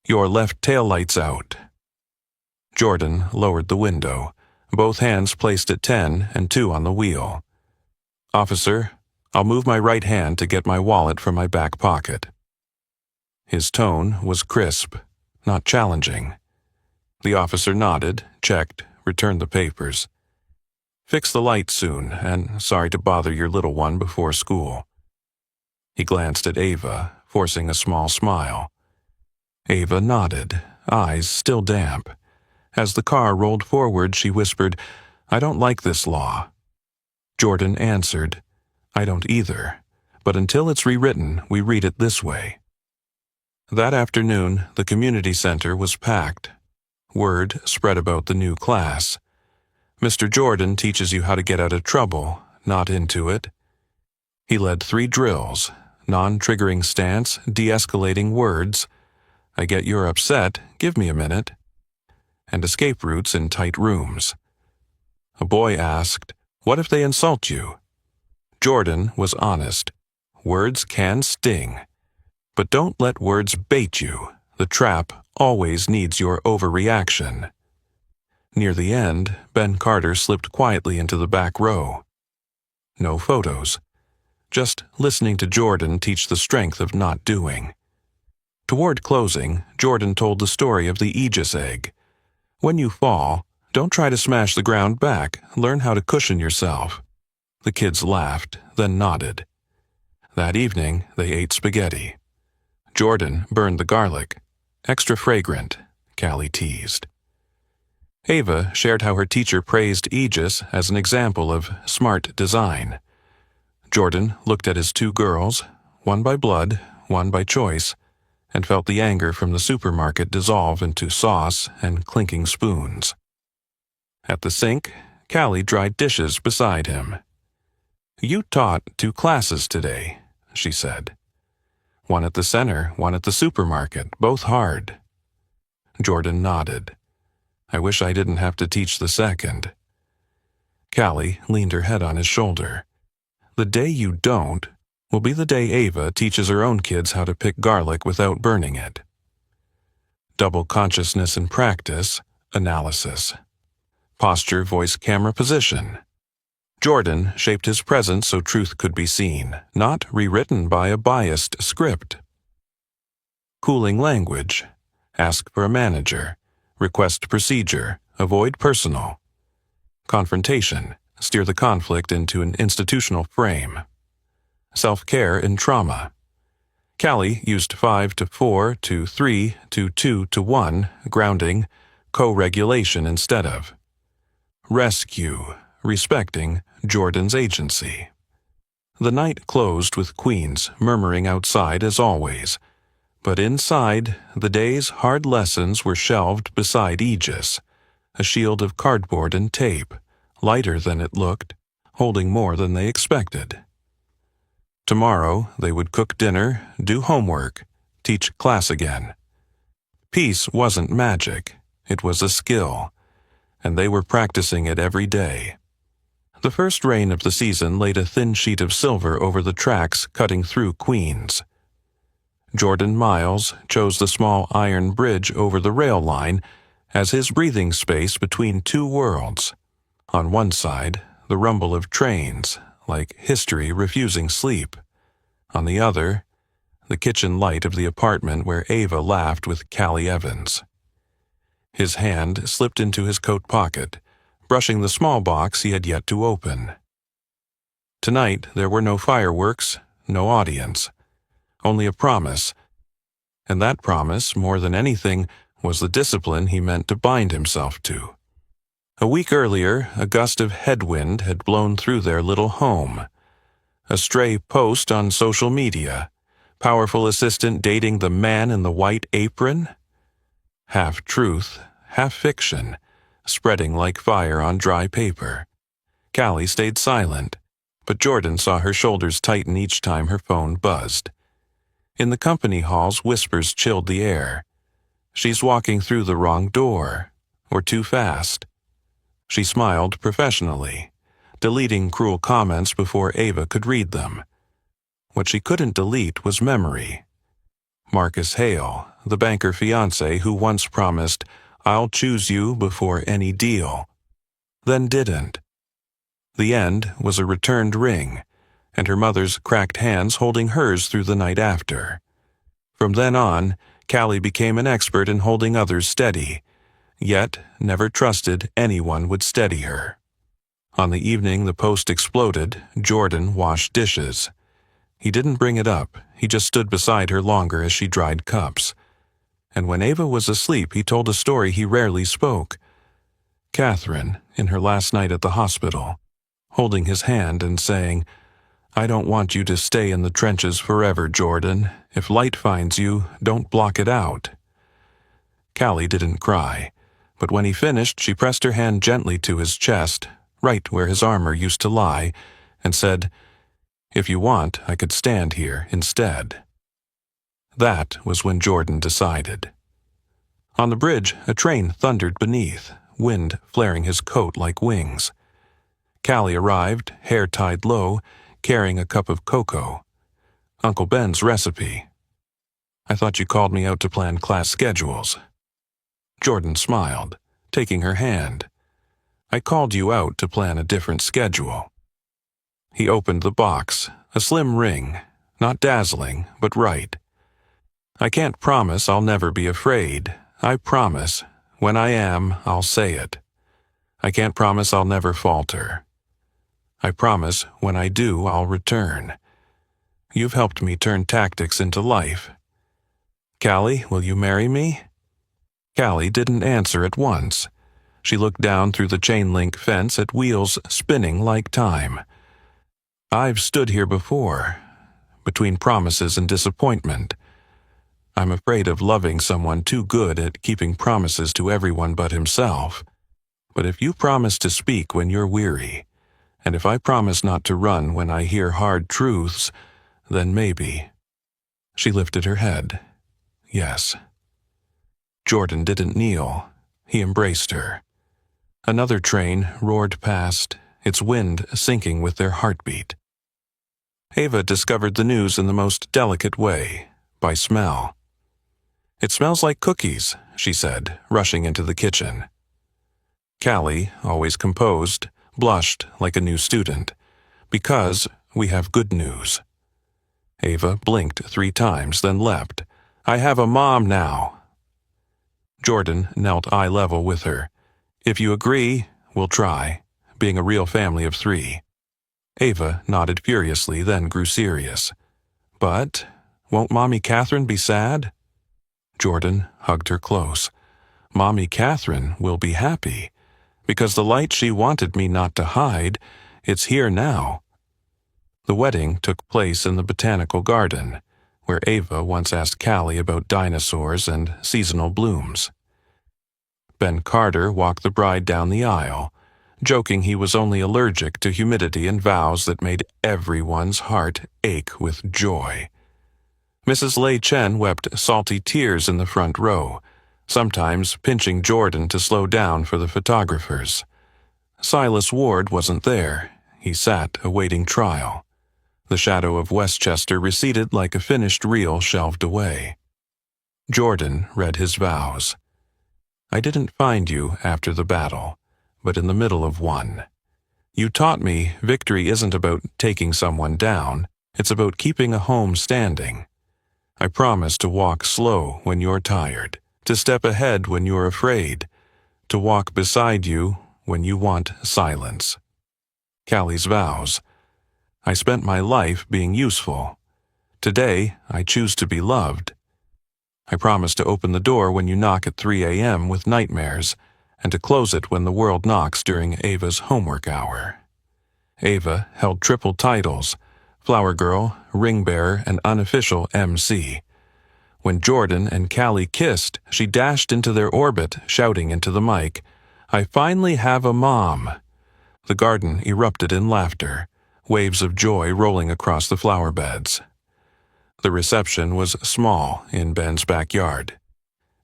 "Your left taillight's out." Jordan lowered the window, both hands placed at 10 and 2 on the wheel. "Officer, I'll move my right hand to get my wallet from my back pocket." His tone was crisp, not challenging. The officer nodded, checked, returned the papers. "Fix the light soon, and sorry to bother your little one before school." He glanced at Ava, forcing a small smile. Ava nodded, eyes still damp. As the car rolled forward, she whispered, "I don't like this law." Jordan answered, "I don't either, but until it's rewritten, we read it this way." That afternoon, the community center was packed. Word spread about the new class. Mr. Jordan teaches you how to get out of trouble, not into it. He led 3 drills: non-triggering stance, de-escalating words, "I get you're upset, give me a minute," and escape routes in tight rooms. A boy asked, "What if they insult you?" Jordan was honest. Words can sting. But don't let words bait you. The trap always needs your overreaction. Near the end, Ben Carter slipped quietly into the back row. No photos. Just listening to Jordan teach the strength of not doing. Toward closing, Jordan told the story of the Aegis egg. When you fall, don't try to smash the ground back. Learn how to cushion yourself. The kids laughed, then nodded. That evening, they ate spaghetti. Jordan burned the garlic. "Extra fragrant," Callie teased. Ava shared how her teacher praised Aegis as an example of smart design. Jordan looked at his 2 girls, one by blood, one by choice, and felt the anger from the supermarket dissolve into sauce and clinking spoons. At the sink, Callie dried dishes beside him. "You taught 2 classes today," she said. "One at the center, one at the supermarket, both hard." Jordan nodded. "I wish I didn't have to teach the second." Callie leaned her head on his shoulder. "The day you don't will be the day Ava teaches her own kids how to pick garlic without burning it." Double consciousness in practice, analysis. Posture, voice, camera, position. Jordan shaped his presence so truth could be seen, not rewritten by a biased script. Cooling language. Ask for a manager. Request procedure. Avoid personal. Confrontation. Steer the conflict into an institutional frame. Self-care in trauma. Callie used 5 to 4 to 3 to 2 to 1, grounding, co-regulation instead of. Rescue. Respecting Jordan's agency. The night closed with Queens murmuring outside as always, but inside, the day's hard lessons were shelved beside Aegis, a shield of cardboard and tape, lighter than it looked, holding more than they expected. Tomorrow, they would cook dinner, do homework, teach class again. Peace wasn't magic, it was a skill, and they were practicing it every day. The first rain of the season laid a thin sheet of silver over the tracks cutting through Queens. Jordan Miles chose the small iron bridge over the rail line as his breathing space between 2 worlds. On one side, the rumble of trains, like history refusing sleep. On the other, the kitchen light of the apartment where Ava laughed with Callie Evans. His hand slipped into his coat pocket, brushing the small box he had yet to open. Tonight there were no fireworks, no audience, only a promise, and that promise, more than anything, was the discipline he meant to bind himself to. A week earlier, a gust of headwind had blown through their little home. A stray post on social media, powerful assistant dating the man in the white apron? Half truth, half fiction, spreading like fire on dry paper. Callie stayed silent, but Jordan saw her shoulders tighten each time her phone buzzed. In the company halls, whispers chilled the air. "She's walking through the wrong door, or too fast." She smiled professionally, deleting cruel comments before Ava could read them. What she couldn't delete was memory. Marcus Hale, the banker fiancé who once promised, I'll choose you before any deal. Then didn't. The end was a returned ring, and her mother's cracked hands holding hers through the night after. From then on, Callie became an expert in holding others steady, yet never trusted anyone would steady her. On the evening the post exploded, Jordan washed dishes. He didn't bring it up, he just stood beside her longer as she dried cups. And when Ava was asleep, he told a story he rarely spoke. Catherine, in her last night at the hospital, holding his hand and saying, "I don't want you to stay in the trenches forever, Jordan. If light finds you, don't block it out." Callie didn't cry, but when he finished, she pressed her hand gently to his chest, right where his armor used to lie, and said, "If you want, I could stand here instead." That was when Jordan decided. On the bridge, a train thundered beneath, wind flaring his coat like wings. Callie arrived, hair tied low, carrying a cup of cocoa. Uncle Ben's recipe. "I thought you called me out to plan class schedules." Jordan smiled, taking her hand. "I called you out to plan a different schedule." He opened the box, a slim ring, not dazzling, but right. "I can't promise I'll never be afraid. I promise, when I am, I'll say it. I can't promise I'll never falter. I promise, when I do, I'll return. You've helped me turn tactics into life. Callie, will you marry me?" Callie didn't answer at once. She looked down through the chain-link fence at wheels spinning like time. "I've stood here before, between promises and disappointment. I'm afraid of loving someone too good at keeping promises to everyone but himself. But if you promise to speak when you're weary, and if I promise not to run when I hear hard truths, then maybe." She lifted her head. Yes. Jordan didn't kneel. He embraced her. Another train roared past, its wind syncing with their heartbeat. Ava discovered the news in the most delicate way, by smell. "It smells like cookies," she said, rushing into the kitchen. Callie, always composed, blushed like a new student. "Because we have good news." Ava blinked 3 times, then leapt. "I have a mom now." Jordan knelt eye level with her. "If you agree, we'll try, being a real family of 3. Ava nodded furiously, then grew serious. "But won't Mommy Catherine be sad?" Jordan hugged her close. "Mommy Catherine will be happy, because the light she wanted me not to hide, it's here now." The wedding took place in the botanical garden, where Ava once asked Callie about dinosaurs and seasonal blooms. Ben Carter walked the bride down the aisle, joking he was only allergic to humidity and vows that made everyone's heart ache with joy. Mrs. Lei Chen wept salty tears in the front row, sometimes pinching Jordan to slow down for the photographers. Silas Ward wasn't there. He sat awaiting trial. The shadow of Westchester receded like a finished reel shelved away. Jordan read his vows. "I didn't find you after the battle, but in the middle of one. You taught me victory isn't about taking someone down, it's about keeping a home standing. I promise to walk slow when you're tired, to step ahead when you're afraid, to walk beside you when you want silence." Callie's vows. "I spent my life being useful. Today, I choose to be loved. I promise to open the door when you knock at 3 a.m. with nightmares, and to close it when the world knocks during Ava's homework hour." Ava held triple titles: Flower Girl, Ring Bearer, and unofficial MC. When Jordan and Callie kissed, she dashed into their orbit, shouting into the mic, "I finally have a mom." The garden erupted in laughter, waves of joy rolling across the flower beds. The reception was small in Ben's backyard.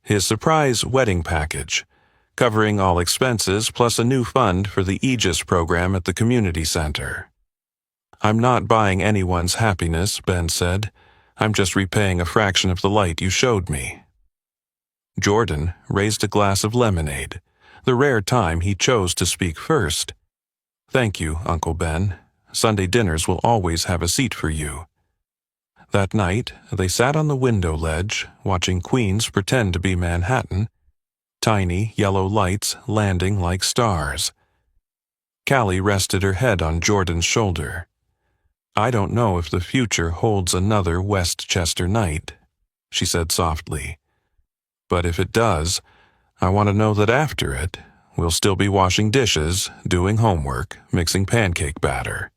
His surprise wedding package, covering all expenses plus a new fund for the Aegis program at the community center. "I'm not buying anyone's happiness," Ben said. "I'm just repaying a fraction of the light you showed me." Jordan raised a glass of lemonade, the rare time he chose to speak first. "Thank you, Uncle Ben. Sunday dinners will always have a seat for you." That night, they sat on the window ledge, watching Queens pretend to be Manhattan, tiny yellow lights landing like stars. Callie rested her head on Jordan's shoulder. "I don't know if the future holds another Westchester night," she said softly. "But if it does, I want to know that after it, we'll still be washing dishes, doing homework, mixing pancake batter."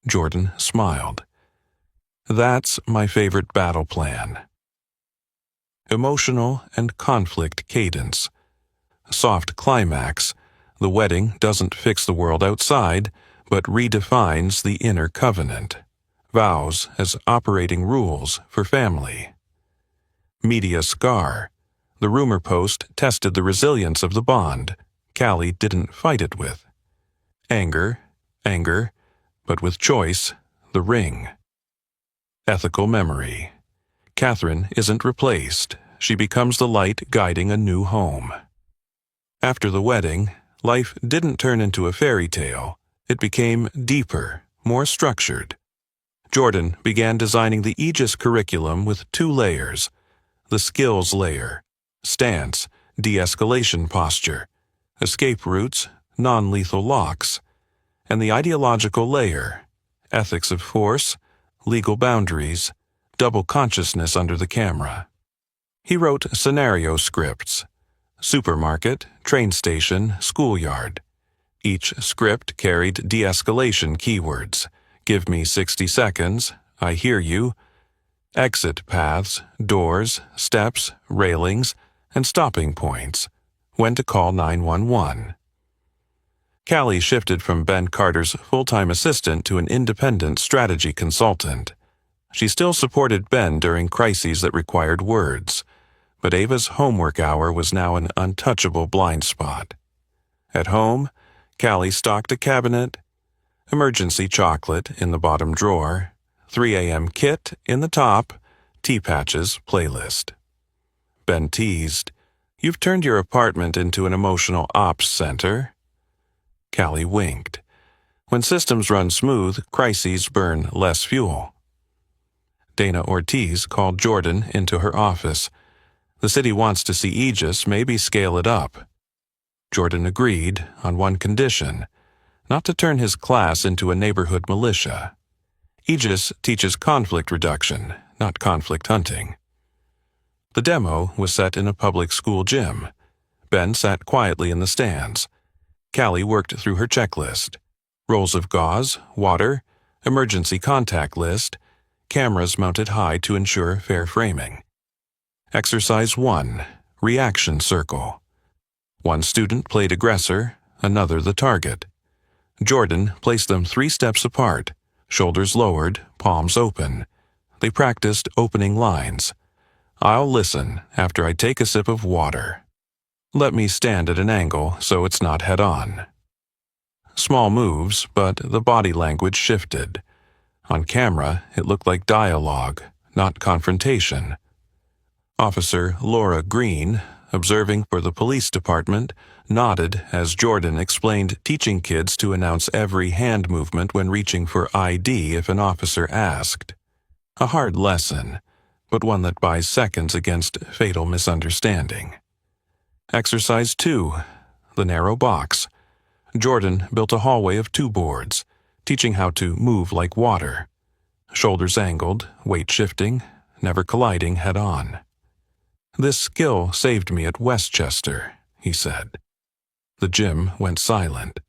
Jordan smiled. "That's my favorite battle plan." Emotional and conflict cadence. Soft climax. The wedding doesn't fix the world outside, but redefines the inner covenant. Vows as operating rules for family. Media scar. The rumor post tested the resilience of the bond Callie didn't fight it with. Anger, but with choice, the ring. Ethical memory. Catherine isn't replaced. She becomes the light guiding a new home. After the wedding, life didn't turn into a fairy tale. It became deeper, more structured. Jordan began designing the Aegis curriculum with 2 layers. The skills layer, stance, de-escalation posture, escape routes, non-lethal locks, and the ideological layer, ethics of force, legal boundaries, double consciousness under the camera. He wrote scenario scripts: supermarket, train station, schoolyard. Each script carried de-escalation keywords: "Give me 60 seconds," "I hear you," exit paths, doors, steps, railings, and stopping points, when to call 911. Callie shifted from Ben Carter's full-time assistant to an independent strategy consultant. She still supported Ben during crises that required words, but Ava's homework hour was now an untouchable blind spot. At home, Callie stocked a cabinet, emergency chocolate in the bottom drawer, 3 a.m. kit in the top, tea patches playlist. Ben teased, "You've turned your apartment into an emotional ops center." Callie winked. When systems run smooth, crises burn less fuel. Dana Ortiz called Jordan into her office. "The city wants to see Aegis, maybe scale it up." Jordan agreed, on one condition: not to turn his class into a neighborhood militia. Aegis teaches conflict reduction, not conflict hunting. The demo was set in a public school gym. Ben sat quietly in the stands. Callie worked through her checklist: rolls of gauze, water, emergency contact list, cameras mounted high to ensure fair framing. Exercise 1, reaction circle. One student played aggressor, another the target. Jordan placed them 3 steps apart, shoulders lowered, palms open. They practiced opening lines. "I'll listen after I take a sip of water. Let me stand at an angle so it's not head-on." Small moves, but the body language shifted. On camera, it looked like dialogue, not confrontation. Officer Laura Green, observing for the police department, nodded as Jordan explained teaching kids to announce every hand movement when reaching for ID if an officer asked. A hard lesson, but one that buys seconds against fatal misunderstanding. Exercise 2, the narrow box. Jordan built a hallway of 2 boards, teaching how to move like water. Shoulders angled, weight shifting, never colliding head-on. "This skill saved me at Westchester," he said. The gym went silent.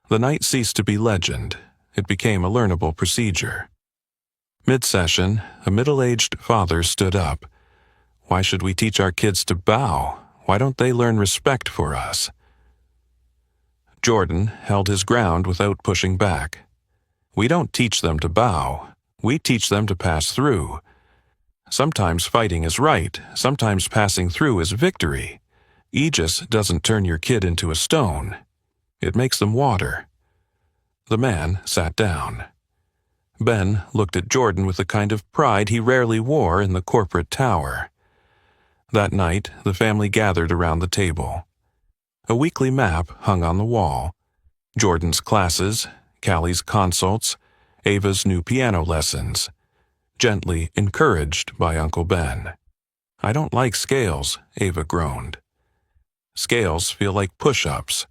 The night ceased to be legend. It became a learnable procedure. Mid-session, a middle-aged father stood up. "Why should we teach our kids to bow? Why don't they learn respect for us?" Jordan held his ground without pushing back. "We don't teach them to bow. We teach them to pass through. Sometimes fighting is right, sometimes passing through is victory. Aegis doesn't turn your kid into a stone. It makes them water." The man sat down. Ben looked at Jordan with the kind of pride he rarely wore in the corporate tower. That night, the family gathered around the table. A weekly map hung on the wall. Jordan's classes, Callie's consults, Ava's new piano lessons, gently encouraged by Uncle Ben. "I don't like scales," Ava groaned. "Scales feel like push-ups."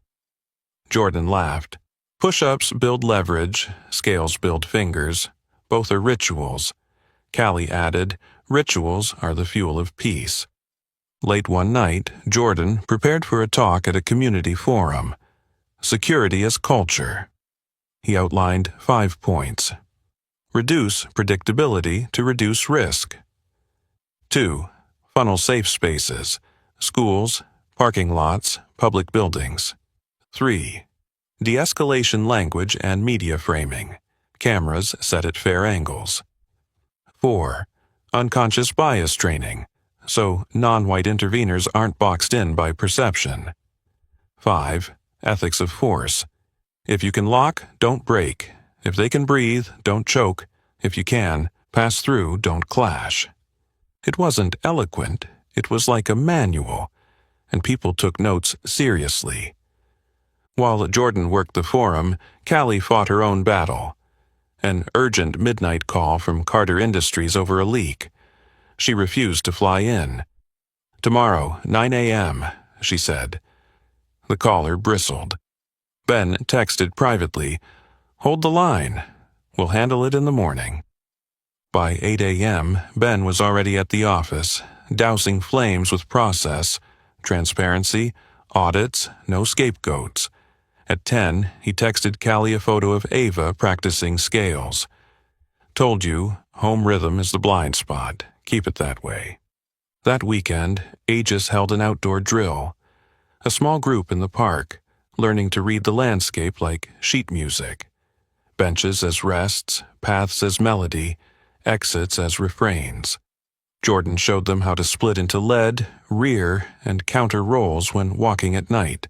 Jordan laughed. "Push-ups build leverage, scales build fingers. Both are rituals." Callie added, "Rituals are the fuel of peace." Late one night, Jordan prepared for a talk at a community forum. Security as culture. He outlined 5 points. Reduce predictability to reduce risk. 2. Funnel safe spaces, schools, parking lots, public buildings. 3. De-escalation language and media framing, cameras set at fair angles. 4. Unconscious bias training, so non-white interveners aren't boxed in by perception. 5. Ethics of force. If you can lock, don't break. If they can breathe, don't choke. If you can, pass through, don't clash. It wasn't eloquent, it was like a manual, and people took notes seriously. While Jordan worked the forum, Callie fought her own battle. An urgent midnight call from Carter Industries over a leak. She refused to fly in. "Tomorrow, 9 a.m., she said. The caller bristled. Ben texted privately, "Hold the line. We'll handle it in the morning." By 8 a.m., Ben was already at the office, dousing flames with process, transparency, audits, no scapegoats. At 10, he texted Callie a photo of Ava practicing scales. "Told you, home rhythm is the blind spot. Keep it that way." That weekend, Aegis held an outdoor drill. A small group in the park, learning to read the landscape like sheet music. Benches as rests, paths as melody, exits as refrains. Jordan showed them how to split into lead, rear, and counter roles when walking at night.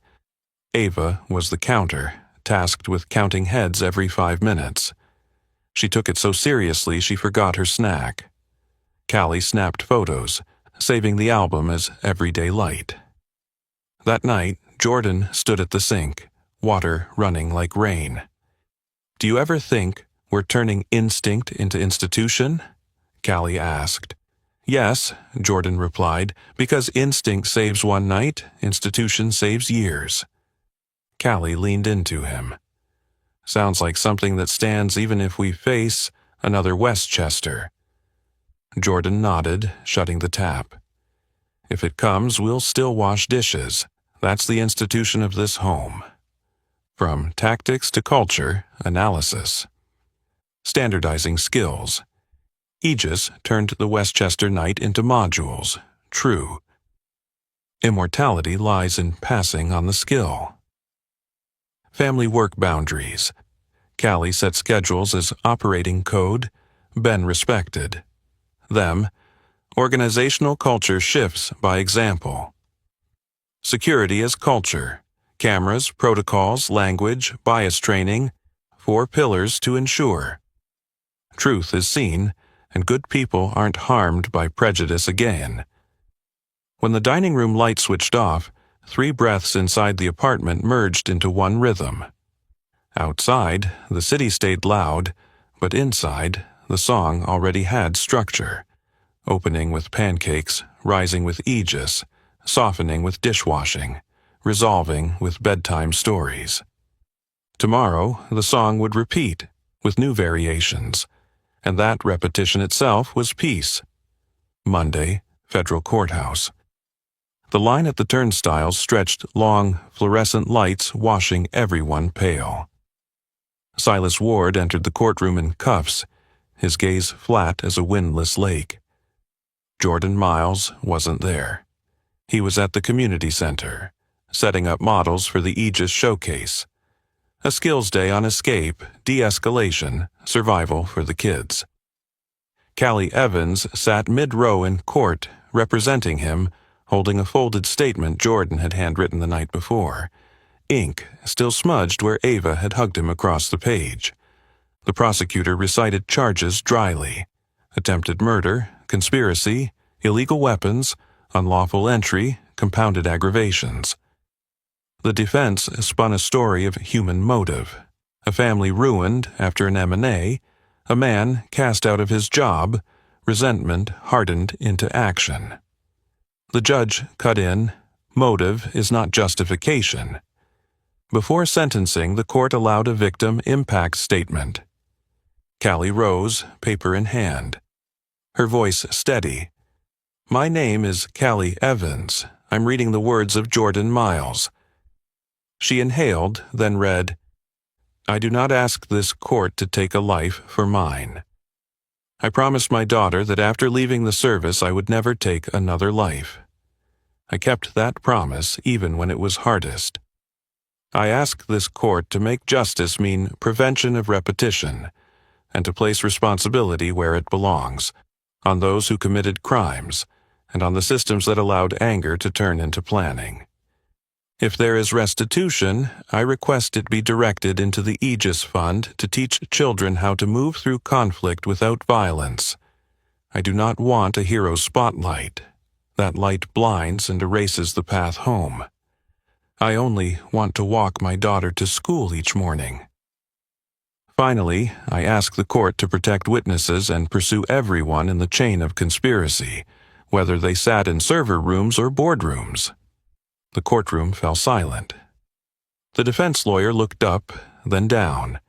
Ava was the counter, tasked with counting heads every 5 minutes. She took it so seriously she forgot her snack. Callie snapped photos, saving the album as everyday light. That night, Jordan stood at the sink, water running like rain. "Do you ever think we're turning instinct into institution?" Callie asked. "Yes," Jordan replied, "because instinct saves one night, institution saves years." Callie leaned into him. "Sounds like something that stands even if we face another Westchester." Jordan nodded, shutting the tap. "If it comes, we'll still wash dishes. That's the institution of this home." From tactics to culture, analysis. Standardizing skills. Aegis turned the Westchester night into modules. True. Immortality lies in passing on the skill. Family work boundaries. Callie set schedules as operating code. Ben respected. Them. Organizational culture shifts by example. Security as culture. Cameras, protocols, language, bias training. 4 pillars to ensure. Truth is seen, and good people aren't harmed by prejudice again. When the dining room light switched off, 3 breaths inside the apartment merged into one rhythm. Outside, the city stayed loud, but inside, the song already had structure, opening with pancakes, rising with Aegis, softening with dishwashing, resolving with bedtime stories. Tomorrow, the song would repeat, with new variations, and that repetition itself was peace. Monday, Federal Courthouse. The line at the turnstiles stretched long, fluorescent lights washing everyone pale. Silas Ward entered the courtroom in cuffs, his gaze flat as a windless lake. Jordan Miles wasn't there. He was at the community center, setting up models for the Aegis showcase. A skills day on escape, de-escalation, survival for the kids. Callie Evans sat mid-row in court, representing him, holding a folded statement Jordan had handwritten the night before. Ink still smudged where Ava had hugged him across the page. The prosecutor recited charges dryly. Attempted murder, conspiracy, illegal weapons, unlawful entry, compounded aggravations. The defense spun a story of human motive, a family ruined after an M&A, a man cast out of his job, resentment hardened into action. The judge cut in, motive is not justification. Before sentencing, the court allowed a victim impact statement. Callie rose, paper in hand. Her voice steady. "My name is Callie Evans. I'm reading the words of Jordan Miles." She inhaled, then read, "I do not ask this court to take a life for mine. I promised my daughter that after leaving the service I would never take another life. I kept that promise even when it was hardest. I ask this court to make justice mean prevention of repetition, and to place responsibility where it belongs, on those who committed crimes, and on the systems that allowed anger to turn into planning. If there is restitution, I request it be directed into the Aegis Fund to teach children how to move through conflict without violence. I do not want a hero spotlight. That light blinds and erases the path home. I only want to walk my daughter to school each morning. Finally, I ask the court to protect witnesses and pursue everyone in the chain of conspiracy, whether they sat in server rooms or boardrooms." The courtroom fell silent. The defense lawyer looked up, then down.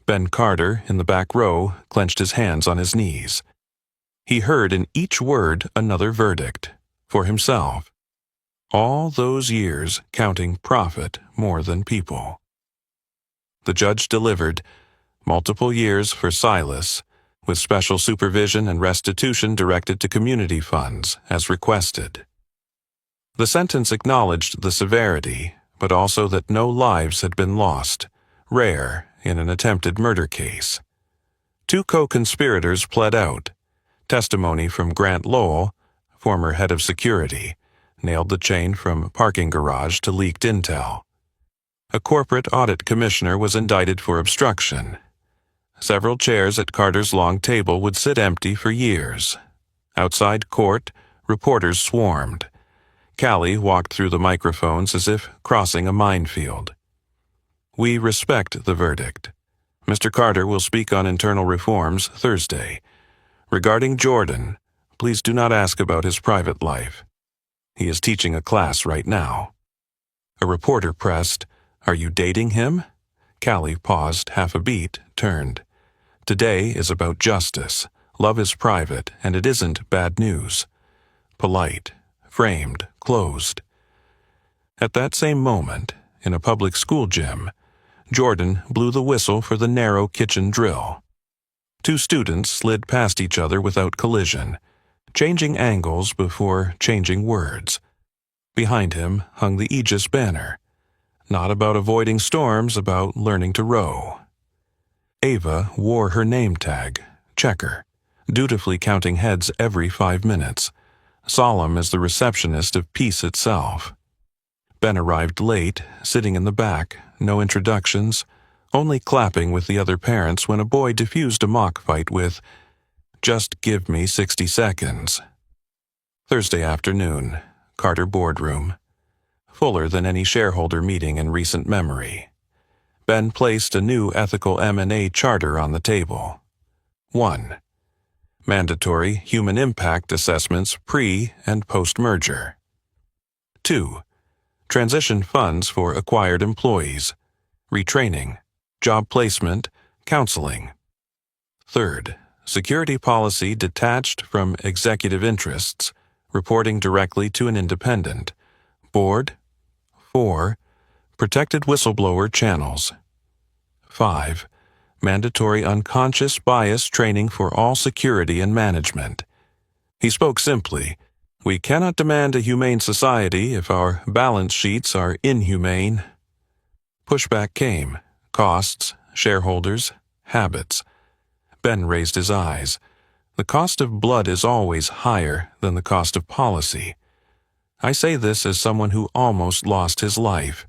Ben Carter, in the back row, clenched his hands on his knees. He heard in each word another verdict, for himself. All those years counting profit more than people. The judge delivered, multiple years for Silas, with special supervision and restitution directed to community funds, as requested. The sentence acknowledged the severity, but also that no lives had been lost, rare in an attempted murder case. 2 co-conspirators pled out. Testimony from Grant Lowell, former head of security, nailed the chain from parking garage to leaked intel. A corporate audit commissioner was indicted for obstruction. Several chairs at Carter's long table would sit empty for years. Outside court, reporters swarmed. Callie walked through the microphones as if crossing a minefield. "We respect the verdict. Mr. Carter will speak on internal reforms Thursday. Regarding Jordan, please do not ask about his private life. He is teaching a class right now." A reporter pressed, "Are you dating him?" Callie paused half a beat, turned. "Today is about justice. Love is private, and it isn't bad news. Polite, framed, closed." At that same moment, in a public school gym, Jordan blew the whistle for the narrow kitchen drill. 2 students slid past each other without collision, changing angles before changing words. Behind him hung the Aegis banner. Not about avoiding storms, about learning to row. Ava wore her name tag, Checker, dutifully counting heads every 5 minutes, solemn as the receptionist of peace itself. Ben arrived late, sitting in the back, no introductions, only clapping with the other parents when a boy diffused a mock fight with, "Just give me 60 seconds. Thursday afternoon, Carter boardroom. Fuller than any shareholder meeting in recent memory. Ben placed a new ethical M&A charter on the table. 1. Mandatory human impact assessments pre- and post-merger. 2. Transition funds for acquired employees, retraining, job placement, counseling. 3rd, security policy detached from executive interests, reporting directly to an independent. Board. 4. Protected whistleblower channels. 5. Mandatory unconscious bias training for all security and management. He spoke simply. We cannot demand a humane society if our balance sheets are inhumane. Pushback came. Costs, shareholders, habits. Ben raised his eyes. The cost of blood is always higher than the cost of policy. I say this as someone who almost lost his life,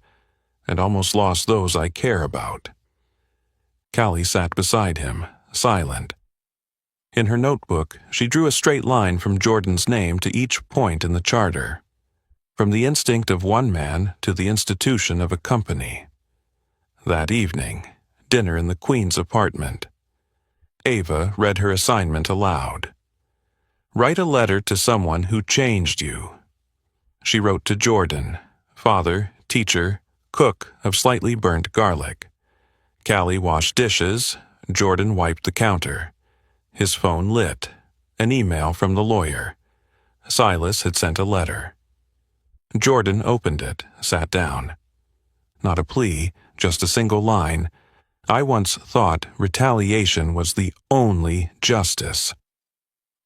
and almost lost those I care about. Callie sat beside him, silent. In her notebook, she drew a straight line from Jordan's name to each point in the charter, from the instinct of one man to the institution of a company. That evening, dinner in the Queen's apartment. Ava read her assignment aloud. Write a letter to someone who changed you. She wrote to Jordan, father, teacher, cook of slightly burnt garlic. Callie washed dishes. Jordan wiped the counter. His phone lit. An email from the lawyer. Silas had sent a letter. Jordan opened it, sat down. Not a plea, just a single line. I once thought retaliation was the only justice.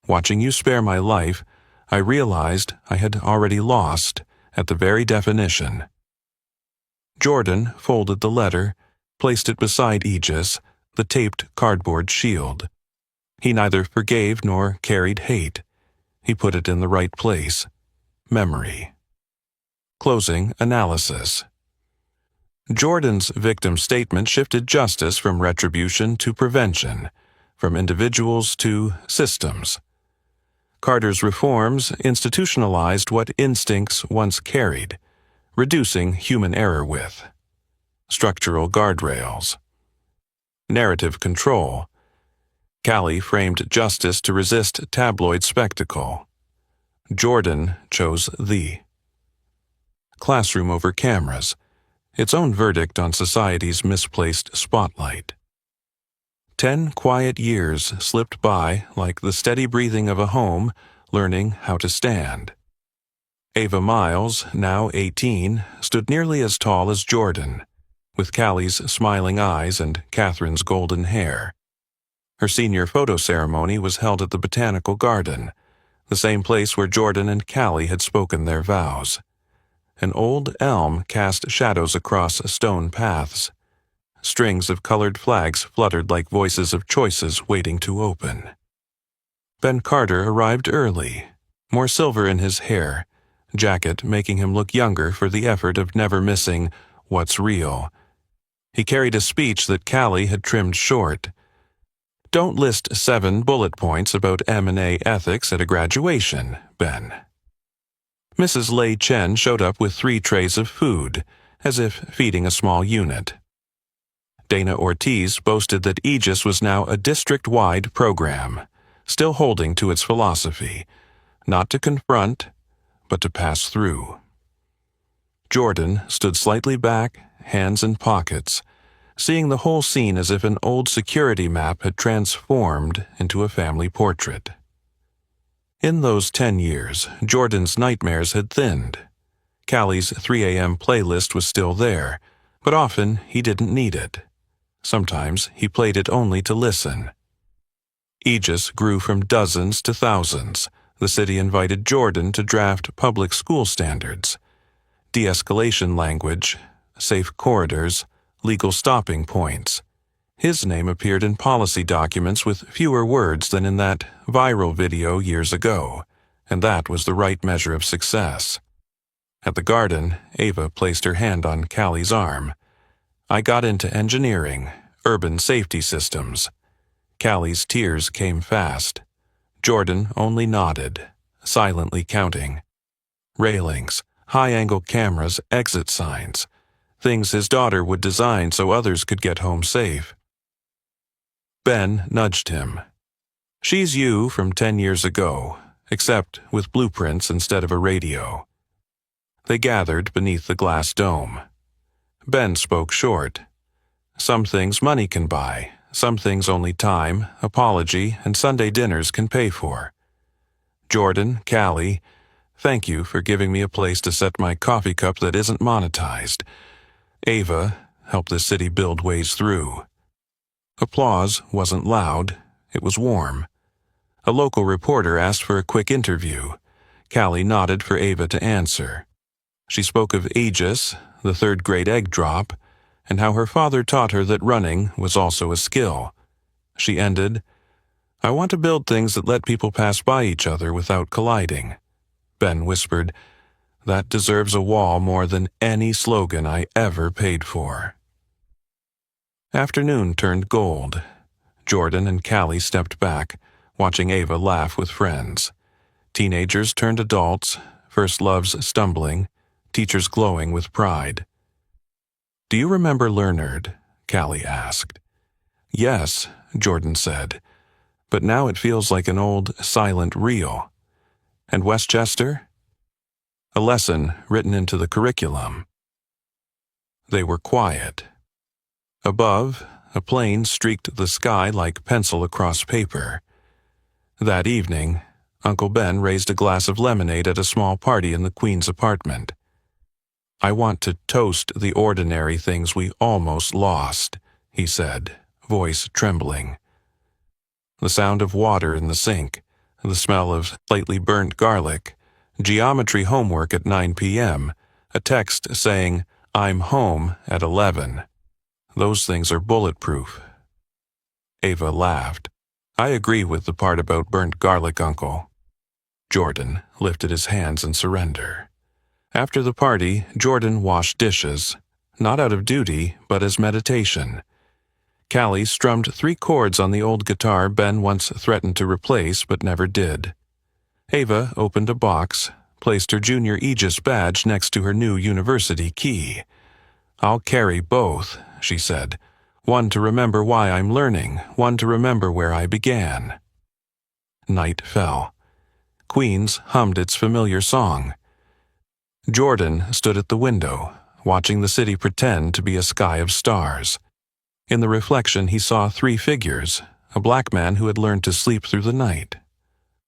Watching you spare my life, I realized I had already lost at the very definition. Jordan folded the letter, placed it beside Aegis, the taped cardboard shield. He neither forgave nor carried hate. He put it in the right place. Memory. Closing analysis. Jordan's victim statement shifted justice from retribution to prevention, from individuals to systems. Carter's reforms institutionalized what instincts once carried, reducing human error with structural guardrails. Narrative control. Callie framed justice to resist tabloid spectacle. Jordan chose the classroom over cameras, its own verdict on society's misplaced spotlight. 10 quiet years slipped by like the steady breathing of a home learning how to stand. Ava Miles, now 18, stood nearly as tall as Jordan, with Callie's smiling eyes and Catherine's golden hair. Her senior photo ceremony was held at the Botanical Garden, the same place where Jordan and Callie had spoken their vows. An old elm cast shadows across stone paths. Strings of colored flags fluttered like voices of choices waiting to open. Ben Carter arrived early, more silver in his hair, jacket making him look younger for the effort of never missing what's real. He carried a speech that Callie had trimmed short. Don't list 7 bullet points about M&A ethics at a graduation, Ben. Mrs. Lei Chen showed up with 3 trays of food, as if feeding a small unit. Dana Ortiz boasted that Aegis was now a district-wide program, still holding to its philosophy, not to confront, but to pass through. Jordan stood slightly back, hands in pockets, seeing the whole scene as if an old security map had transformed into a family portrait. In those 10 years, Jordan's nightmares had thinned. Callie's 3 a.m. playlist was still there, but often he didn't need it. Sometimes he played it only to listen. Aegis grew from dozens to thousands. The city invited Jordan to draft public school standards, de-escalation language, safe corridors, legal stopping points. His name appeared in policy documents with fewer words than in that viral video years ago, and that was the right measure of success. At the garden, Ava placed her hand on Callie's arm. I got into engineering, urban safety systems. Callie's tears came fast. Jordan only nodded, silently counting. Railings, high-angle cameras, exit signs. Things his daughter would design so others could get home safe. Ben nudged him. She's you from 10 years ago, except with blueprints instead of a radio. They gathered beneath the glass dome. Ben spoke short. Some things money can buy, some things only time, apology, and Sunday dinners can pay for. Jordan, Callie, thank you for giving me a place to set my coffee cup that isn't monetized. Ava helped the city build ways through. Applause wasn't loud, it was warm. A local reporter asked for a quick interview. Callie nodded for Ava to answer. She spoke of Aegis, the 3rd-grade egg drop, and how her father taught her that running was also a skill. She ended, I want to build things that let people pass by each other without colliding. Ben whispered, that deserves a wall more than any slogan I ever paid for. Afternoon turned gold. Jordan and Callie stepped back, watching Ava laugh with friends. Teenagers turned adults, first loves stumbling, teachers glowing with pride. "Do you remember Leonard?" Callie asked. "Yes," Jordan said, "but now it feels like an old, silent reel." "And Westchester?" "A lesson written into the curriculum." They were quiet. Above, a plane streaked the sky like pencil across paper. That evening, Uncle Ben raised a glass of lemonade at a small party in the Queen's apartment. "I want to toast the ordinary things we almost lost," he said, voice trembling. The sound of water in the sink, the smell of slightly burnt garlic, geometry homework at 9 p.m., a text saying, "I'm home" at 11. Those things are bulletproof. Ava laughed. "I agree with the part about burnt garlic, Uncle." Jordan lifted his hands in surrender. After the party, Jordan washed dishes, not out of duty, but as meditation. Callie strummed 3 chords on the old guitar Ben once threatened to replace but never did. Ava opened a box, placed her junior Aegis badge next to her new university key. "I'll carry both," she said. "One to remember why I'm learning, one to remember where I began." Night fell. Queens hummed its familiar song. Jordan stood at the window, watching the city pretend to be a sky of stars. In the reflection he saw 3 figures, a black man who had learned to sleep through the night,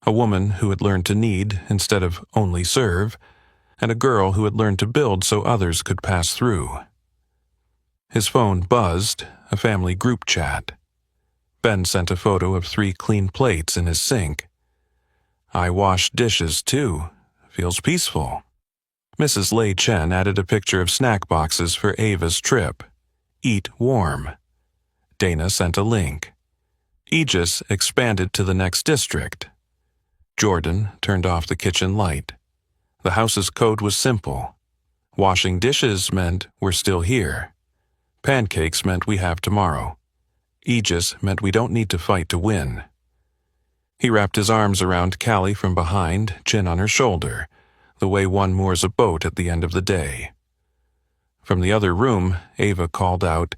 a woman who had learned to need instead of only serve, and a girl who had learned to build so others could pass through. His phone buzzed, a family group chat. Ben sent a photo of 3 clean plates in his sink. "I wash dishes, too. Feels peaceful." Mrs. Lei Chen added a picture of snack boxes for Ava's trip. "Eat warm." Dana sent a link. Aegis expanded to the next district. Jordan turned off the kitchen light. The house's code was simple. Washing dishes meant we're still here. Pancakes meant we have tomorrow. Aegis meant we don't need to fight to win. He wrapped his arms around Callie from behind, chin on her shoulder, the way one moors a boat at the end of the day. From the other room, Ava called out,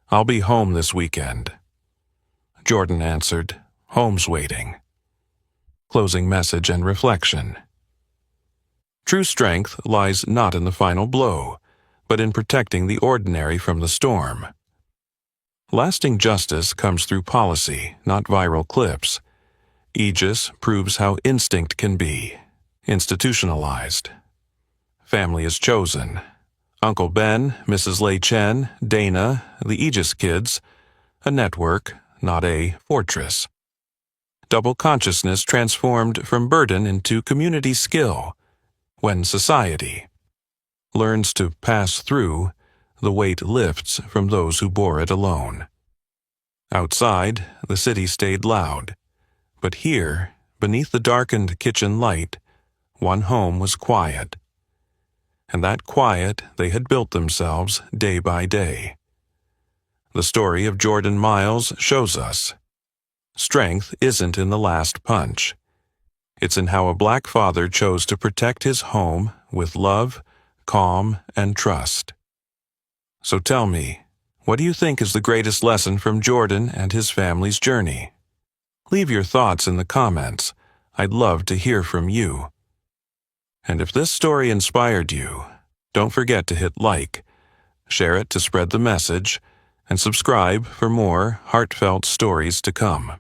"I'll be home this weekend." Jordan answered, "Home's waiting." Closing message and reflection. True strength lies not in the final blow, but in protecting the ordinary from the storm. Lasting justice comes through policy, not viral clips. Aegis proves how instinct can be institutionalized. Family is chosen. Uncle Ben, Mrs. Lei Chen, Dana, the Aegis kids, a network, not a fortress. Double consciousness transformed from burden into community skill. When society learns to pass through, the weight lifts from those who bore it alone. Outside, the city stayed loud. But here, beneath the darkened kitchen light, one home was quiet. And that quiet they had built themselves day by day. The story of Jordan Miles shows us. Strength isn't in the last punch. It's in how a black father chose to protect his home with love, calm, and trust. So tell me, what do you think is the greatest lesson from Jordan and his family's journey? Leave your thoughts in the comments. I'd love to hear from you. And if this story inspired you, don't forget to hit like, share it to spread the message, and subscribe for more heartfelt stories to come.